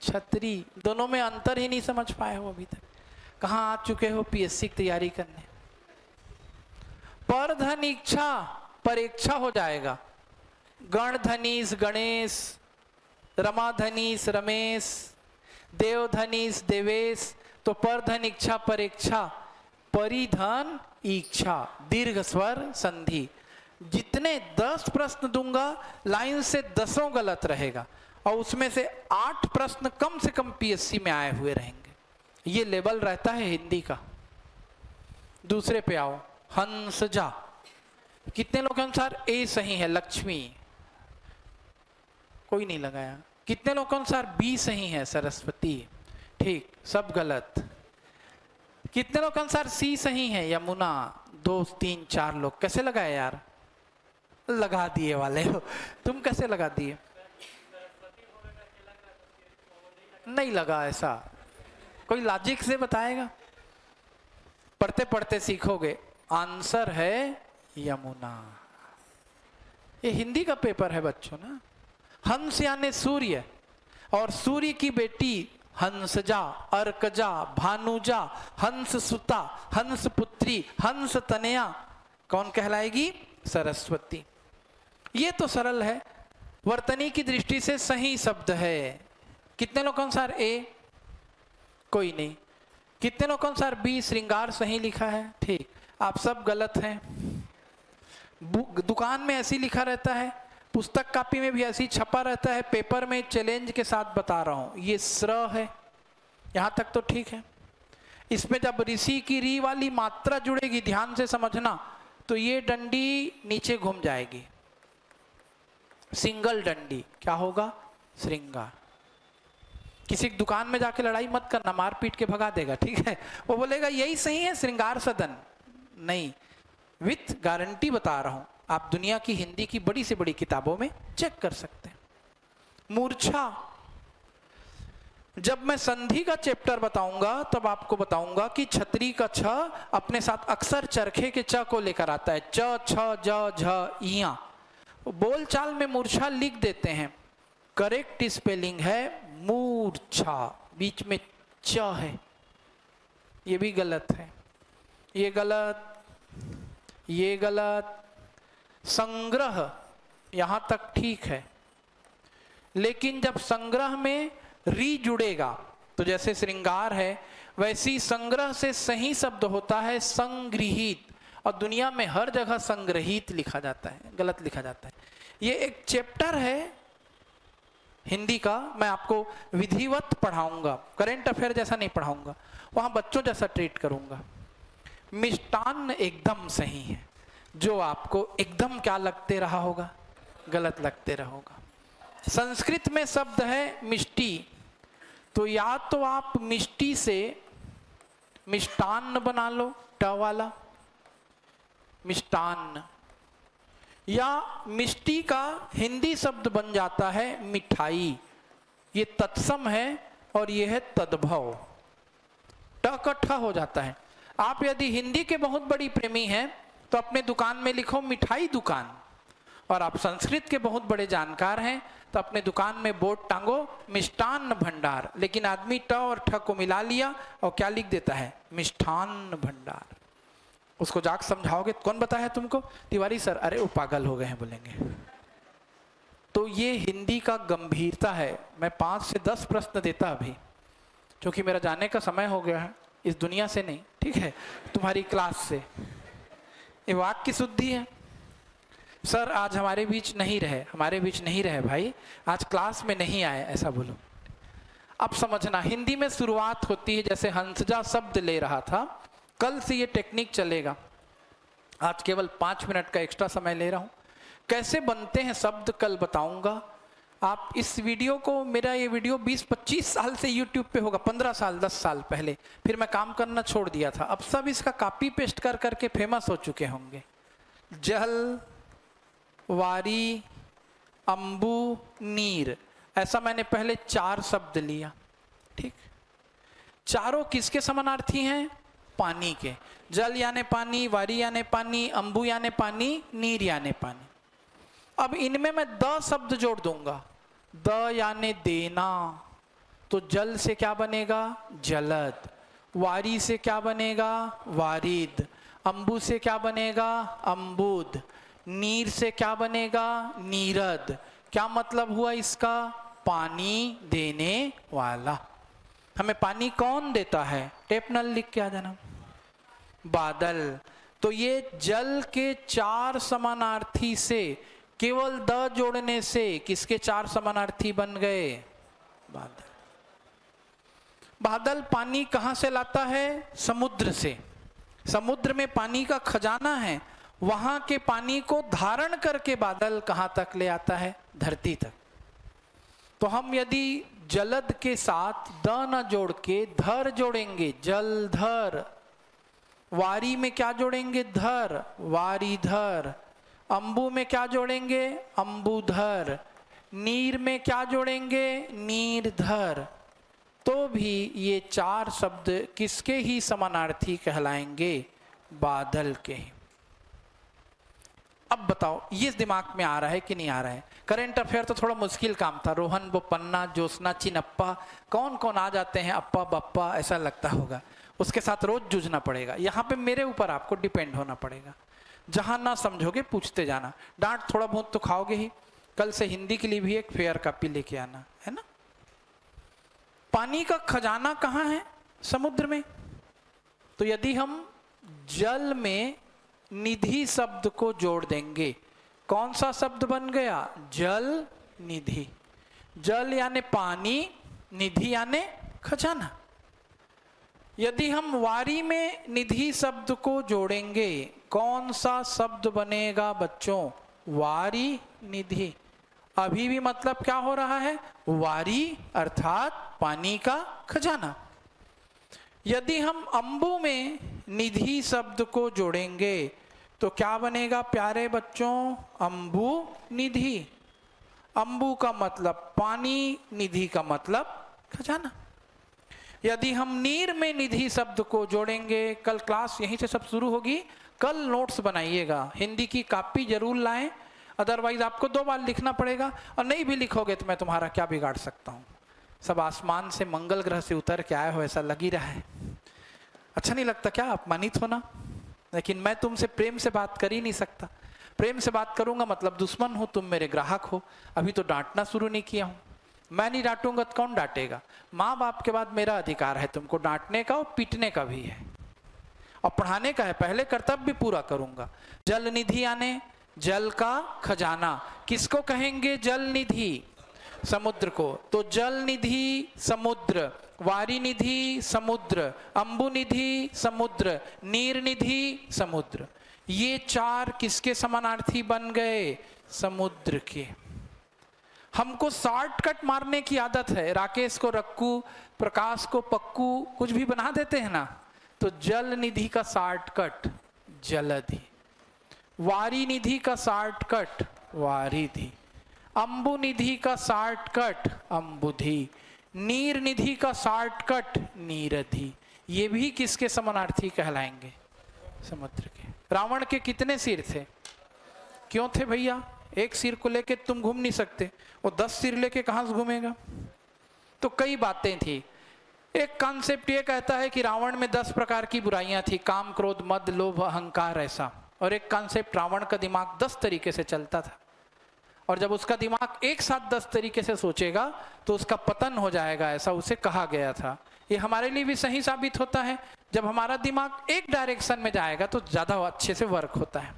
छतरी, दोनों में अंतर ही नहीं समझ पाए हो अभी तक। कहां आ चुके हो पीएससी की तैयारी करने? परधनिच्छा, परीक्षा हो जाएगा। गणधनीश गणेश, रमाधनीश रमेश, देवधनीश देवेश, तो परधनिच्छा परीक्षा, परिधन इच्छा, दीर्घ स्वर संधि। जितने 10 प्रश्न दूंगा लाइन से 10 गलत रहेगा, और उसमें से 8 प्रश्न कम से कम पीएससी में आए हुए रहेंगे। ये लेवल रहता है हिंदी का। दूसरे पे आओ, हंसजा, कितने लोगों के अनुसार ए सही है? लक्ष्मी, कोई नहीं लगाया। कितने लोगों के अनुसार बी सही है? सरस्वती, ठीक, सब गलत। कितने लोगों के अनुसार सी सही है? यमुना। 2 3 4 लोग कैसे लगाए यार? लगा दिए वाले हो तुम, कैसे लगा दिए? नहीं लगा, ऐसा कोई लॉजिक से बताएगा? पढ़ते पढ़ते सीखोगे। आंसर है यमुना। ये हिंदी का पेपर है बच्चों ना। हंस यानी सूर्य, और सूर्य की बेटी हंसजा, अर्कजा, भानुजा, हंस सुता, हंस पुत्री, हंस तनया, कौन कहलाएगी? सरस्वती। ये तो सरल है, वर्तनी की दृष्टि से सही शब्द है। कितने लोगों के अनुसार ए? कोई नहीं। कितने लोगों के अनुसार बी श्रृंगार सही लिखा है? ठीक, आप सब गलत हैं। दुकान में ऐसी लिखा रहता है, पुस्तक कापी में भी ऐसी छपा रहता है, पेपर में चैलेंज के साथ बता रहा हूं। ये स्र है, यहां तक तो ठीक है। इसमें जब ऋषि की री वाली मात्रा जुड़ेगी, ध्यान से समझना, तो ये डंडी नीचे घूम जाएगी, सिंगल डंडी क्या होगा? श्रृंगार। किसी दुकान में जाके लड़ाई मत करना, मार पीट के भगा देगा, ठीक है? वो बोलेगा यही सही है श्रृंगार सदन। नहीं, विथ गारंटी बता रहा हूं, आप दुनिया की हिंदी की बड़ी से बड़ी किताबों में चेक कर सकते हैं। मूर्छा, जब मैं संधि का चैप्टर बताऊंगा तब आपको बताऊंगा कि छतरी का छ अपने साथ अक्सर चरखे के च को लेकर आता है, च छ ज झ इया। बोलचाल में मूर्छा लिख देते हैं, करेक्ट स्पेलिंग है मूर्छा, बीच में च है, ये भी गलत है, ये गलत, ये गलत। संग्रह यहां तक ठीक है, लेकिन जब संग्रह में री जुड़ेगा तो जैसे श्रृंगार है वैसी संग्रह से सही शब्द होता है संग्रहित, और दुनिया में हर जगह संग्रहित लिखा जाता है, गलत लिखा जाता है। ये एक चैप्टर है हिंदी का, मैं आपको विधिवत पढ़ाऊंगा, करेंट अफेयर जैसा नहीं पढ़ाऊंगा, वहां बच्चों जैसा ट्रीट करूंगा। मिष्टान्न एकदम सही है, जो आपको एकदम क्या लगते रहा होगा? गलत लगते रहा होगा। संस्कृत में शब्द है मिष्टी, तो या तो आप मिष्टी से मिष्टान्न बना लो, ट वाला मिष्टान्न, या मिष्टी का हिंदी शब्द बन जाता है मिठाई। ये तत्सम है और ये है तद्भव, ट का ठ हो जाता है। आप यदि हिंदी के बहुत बड़ी प्रेमी हैं तो अपने दुकान में लिखो मिठाई दुकान, और आप संस्कृत के बहुत बड़े जानकार हैं तो अपने दुकान में बोर्ड टांगो मिष्टान्न भंडार, लेकिन आदमी ट और ठ को मिला लिया और क्या लिख देता है? मिष्ठान्न भंडार। उसको जाके समझाओगे कौन बताया तुमको? तिवारी सर। अरे वो पागल हो गए हैं बोलेंगे। तो ये हिंदी का गंभीरता है। मैं 5 से 10 प्रश्न देता अभी, क्योंकि मेरा जाने का समय हो गया है, इस दुनिया से नहीं, ठीक है, तुम्हारी क्लास से। ये वाक्य की शुद्धि है। सर आज हमारे बीच नहीं रहे, हमारे बीच नहीं रहे भाई, आज क्लास में नहीं आए, ऐसा बोलो। अब समझना, हिंदी में शुरुआत होती है जैसे हंसजा शब्द ले रहा था, कल से ये टेक्निक चलेगा। आज केवल 5 मिनट का एक्स्ट्रा समय ले रहा हूं। कैसे बनते हैं शब्द कल बताऊंगा। आप इस वीडियो को, मेरा ये वीडियो 20-25 साल से YouTube पे होगा, 15 साल 10 साल पहले, फिर मैं काम करना छोड़ दिया था। अब सब इसका कॉपी पेस्ट कर करके फेमस हो चुके होंगे। जल, वारी, अंबु, नीर, ऐसा मैंने पहले 4 शब्द लिया, ठीक। चारों किसके समानार्थी हैं? पानी के। जल यानी पानी, वारी यानी पानी, अंबु यानी पानी, नीर यानी पानी। अब इनमें मैं द शब्द जोड़ दूंगा। द यानी देना, तो जल से क्या बनेगा? जलद। वारी से क्या बनेगा? वारिद। अंबु से क्या बनेगा? अम्बुद। नीर से क्या बनेगा? नीरद। क्या मतलब हुआ इसका? पानी देने वाला। हमें पानी कौन देता है? टेप नल लिख के आ जाना। बादल। तो ये जल के 4 समानार्थी से केवल द जोड़ने से किसके 4 समानार्थी बन गए? बादल। बादल पानी कहां से लाता है? समुद्र से। समुद्र में पानी का खजाना है, वहां के पानी को धारण करके बादल कहां तक ले आता है? धरती तक। तो हम यदि जलद के साथ द न जोड़ के धर जोड़ेंगे, जलधर। वारी में क्या जोड़ेंगे? धर, वारीधर। अंबु में क्या जोड़ेंगे? अंबुधर। नीर में क्या जोड़ेंगे? नीरधर। तो भी ये 4 शब्द किसके ही समानार्थी कहलाएंगे? बादल के ही। अब बताओ ये दिमाग में आ रहा है कि नहीं आ रहा है? करंट अफेयर तो थोड़ा मुश्किल काम था। रोहन, बोपन्ना, ज्योत्सना, चिनप्पा, कौन कौन आ जाते हैं? अप्पा बप्पा, ऐसा लगता होगा। उसके साथ रोज जूझना पड़ेगा। यहाँ पे मेरे ऊपर आपको डिपेंड होना पड़ेगा। जहां ना समझोगे पूछते जाना। डांट थोड़ा बहुत तो खाओगे ही। कल से हिंदी के लिए भी एक फेयर कॉपी लेके आना, है ना। पानी का खजाना कहाँ है? समुद्र में। तो यदि हम जल में निधि शब्द को जोड़ देंगे, कौन सा शब्द बन गया? जल निधि। जल यानी पानी, निधि यानी खजाना। यदि हम वारी में निधि शब्द को जोड़ेंगे, कौन सा शब्द बनेगा बच्चों? वारी निधि। अभी भी मतलब क्या हो रहा है? वारी अर्थात पानी का खजाना। यदि हम अम्बु में निधि शब्द को जोड़ेंगे तो क्या बनेगा प्यारे बच्चों? अम्बु निधि। अम्बु का मतलब पानी, निधि का मतलब खजाना। यदि हम नीर में निधि शब्द को जोड़ेंगे, कल क्लास यहीं से सब शुरू होगी, कल नोट्स बनाइएगा, हिंदी की कॉपी जरूर लाएं, अदरवाइज आपको 2 बार लिखना पड़ेगा, और नहीं भी लिखोगे तो मैं तुम्हारा क्या बिगाड़ सकता हूँ। सब आसमान से मंगल ग्रह से उतर के आए हो ऐसा लग ही रहा है। अच्छा नहीं लगता क्या अपमानित होना? लेकिन मैं तुमसे प्रेम से बात कर ही नहीं सकता। प्रेम से बात करूंगा मतलब दुश्मन हो, तुम मेरे ग्राहक हो। अभी तो डांटना शुरू नहीं किया हूं। मैं नहीं डांटूंगा तो कौन डांटेगा? माँ बाप के बाद मेरा अधिकार है तुमको डांटने का, और पीटने का भी है, और पढ़ाने का है। पहले कर्तव्य भी पूरा करूंगा। जल निधि यानी जल का खजाना। किसको कहेंगे जल निधि? समुद्र को। तो जल निधि समुद्र, वारी निधि समुद्र, अम्बु निधि समुद्र, नीर निधि समुद्र। ये 4 किसके समानार्थी बन गए? समुद्र के। हमको शॉर्टकट मारने की आदत है। राकेश को रक्कू, प्रकाश को पक्कू, कुछ भी बना देते हैं ना। तो जल निधि का शॉर्टकट जलधि, वारी निधि का शॉर्टकट वारिधि, अम्बु निधि का शॉर्टकट अम्बुधि, नीर निधि का शॉर्टकट नीरधि। ये भी किसके समानार्थी कहलाएंगे? समुद्र के। रावण के कितने सिर थे? क्यों थे भैया? एक सिर को लेके तुम घूम नहीं सकते, वो 10 सिर लेके कहां से घूमेगा? तो कई बातें थी। एक कॉन्सेप्ट ये कहता है कि रावण में 10 प्रकार की बुराइयां थी, काम, क्रोध, मद, लोभ, अहंकार, ऐसा। और एक कॉन्सेप्ट, रावण का दिमाग 10 तरीके से चलता था, और जब उसका दिमाग एक साथ 10 तरीके से सोचेगा तो उसका पतन हो जाएगा, ऐसा उसे कहा गया था। ये हमारे लिए भी सही साबित होता है। जब हमारा दिमाग एक डायरेक्शन में जाएगा तो ज़्यादा अच्छे से वर्क होता है।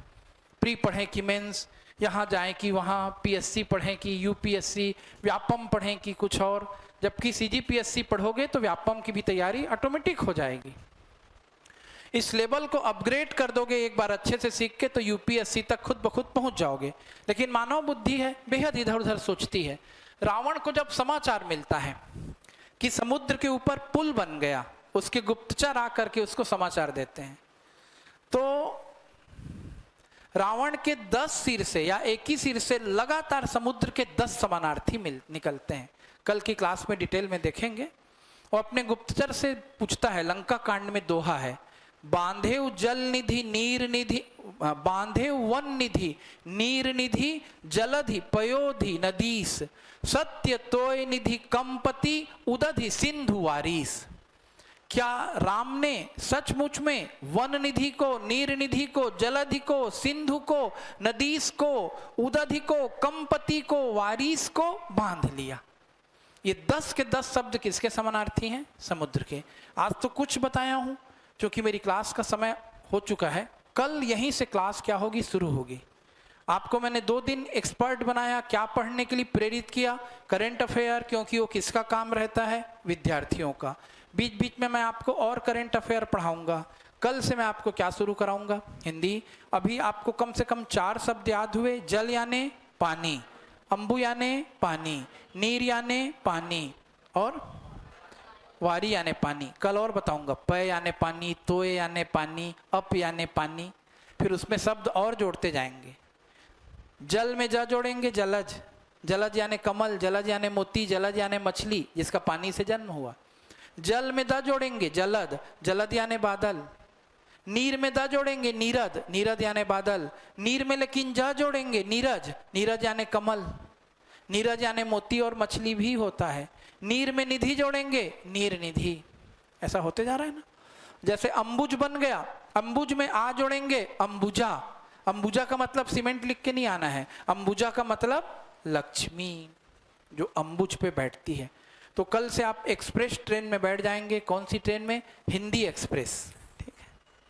प्री पढ़ें कि मेंस, यहाँ जाएं कि वहाँ, पीएससी पढ़ें कि यूपीएससी, व्यापम पढ़ें कि कुछ और। जबकि सीजीपीएससी पढ़ोगे तो व्यापम की भी तैयारी ऑटोमेटिक हो जाएगी। इस लेवल को अपग्रेड कर दोगे एक बार अच्छे से सीख के तो यूपीएससी तक खुद ब खुद पहुंच जाओगे। लेकिन मानव बुद्धि है, बेहद इधर उधर सोचती है। रावण को जब समाचार मिलता है कि समुद्र के ऊपर पुल बन गया, उसके गुप्तचर आकर के उसको समाचार देते हैं, तो रावण के 10 सिर से या एक ही सिर से लगातार समुद्र के 10 समानार्थी निकलते हैं। कल की क्लास में डिटेल में देखेंगे। और अपने गुप्तचर से पूछता है, लंका कांड में दोहा है, बांधेव जल निधि नीर निधि, बांधेव वन निधि नीर निधि, जलधि पयोधि नदीस, सत्य तोय निधि कंपति, उदधि सिंधु वारीस। क्या राम ने सचमुच में वन निधि को, नीर निधि को, जलधि को, सिंधु को, नदीस को, उदधि को, कंपति को, वारीस को बांध लिया? ये 10 के 10 शब्द किसके समानार्थी हैं? समुद्र के। आज तो कुछ बताया हूं, क्योंकि मेरी क्लास का समय हो चुका है। कल यहीं से क्लास क्या होगी? शुरू होगी। आपको मैंने 2 दिन एक्सपर्ट बनाया, क्या पढ़ने के लिए प्रेरित किया? करंट अफेयर, क्योंकि वो किसका काम रहता है? विद्यार्थियों का। बीच बीच में मैं आपको और करंट अफेयर पढ़ाऊंगा। कल से मैं आपको क्या शुरू कराऊंगा? हिंदी। अभी आपको कम से कम 4 शब्द याद हुए। जल यानी पानी, अम्बु यानी पानी, नीर यानी पानी, और वारी यानी पानी। कल और बताऊंगा। पय यानी पानी, तोय यानी पानी, अप यानी पानी। फिर उसमें शब्द और जोड़ते जाएंगे। जल में जा जोड़ेंगे जलज, जलज यानी कमल, जलज यानी मोती, जलज यानी मछली जिसका पानी से जन्म हुआ। जल में दा जोड़ेंगे जलद, जलद यानी बादल। नीर में दा जोड़ेंगे नीरद, नीरद यानी बादल। नीर में लेकिन जा जोड़ेंगे नीरज, नीरज यानी कमल। नीरज यानी मोती और मछली भी होता है। नीर में निधि जोड़ेंगे नीर निधि। ऐसा होते जा रहा है ना। जैसे अम्बुज बन गया, अम्बुज में आ जोड़ेंगे अम्बुजा। अम्बुजा का मतलब सीमेंट लिख के नहीं आना है, अम्बुजा का मतलब लक्ष्मी जो अम्बुज पे बैठती है। तो कल से आप एक्सप्रेस ट्रेन में बैठ जाएंगे। कौन सी ट्रेन में? हिंदी एक्सप्रेस।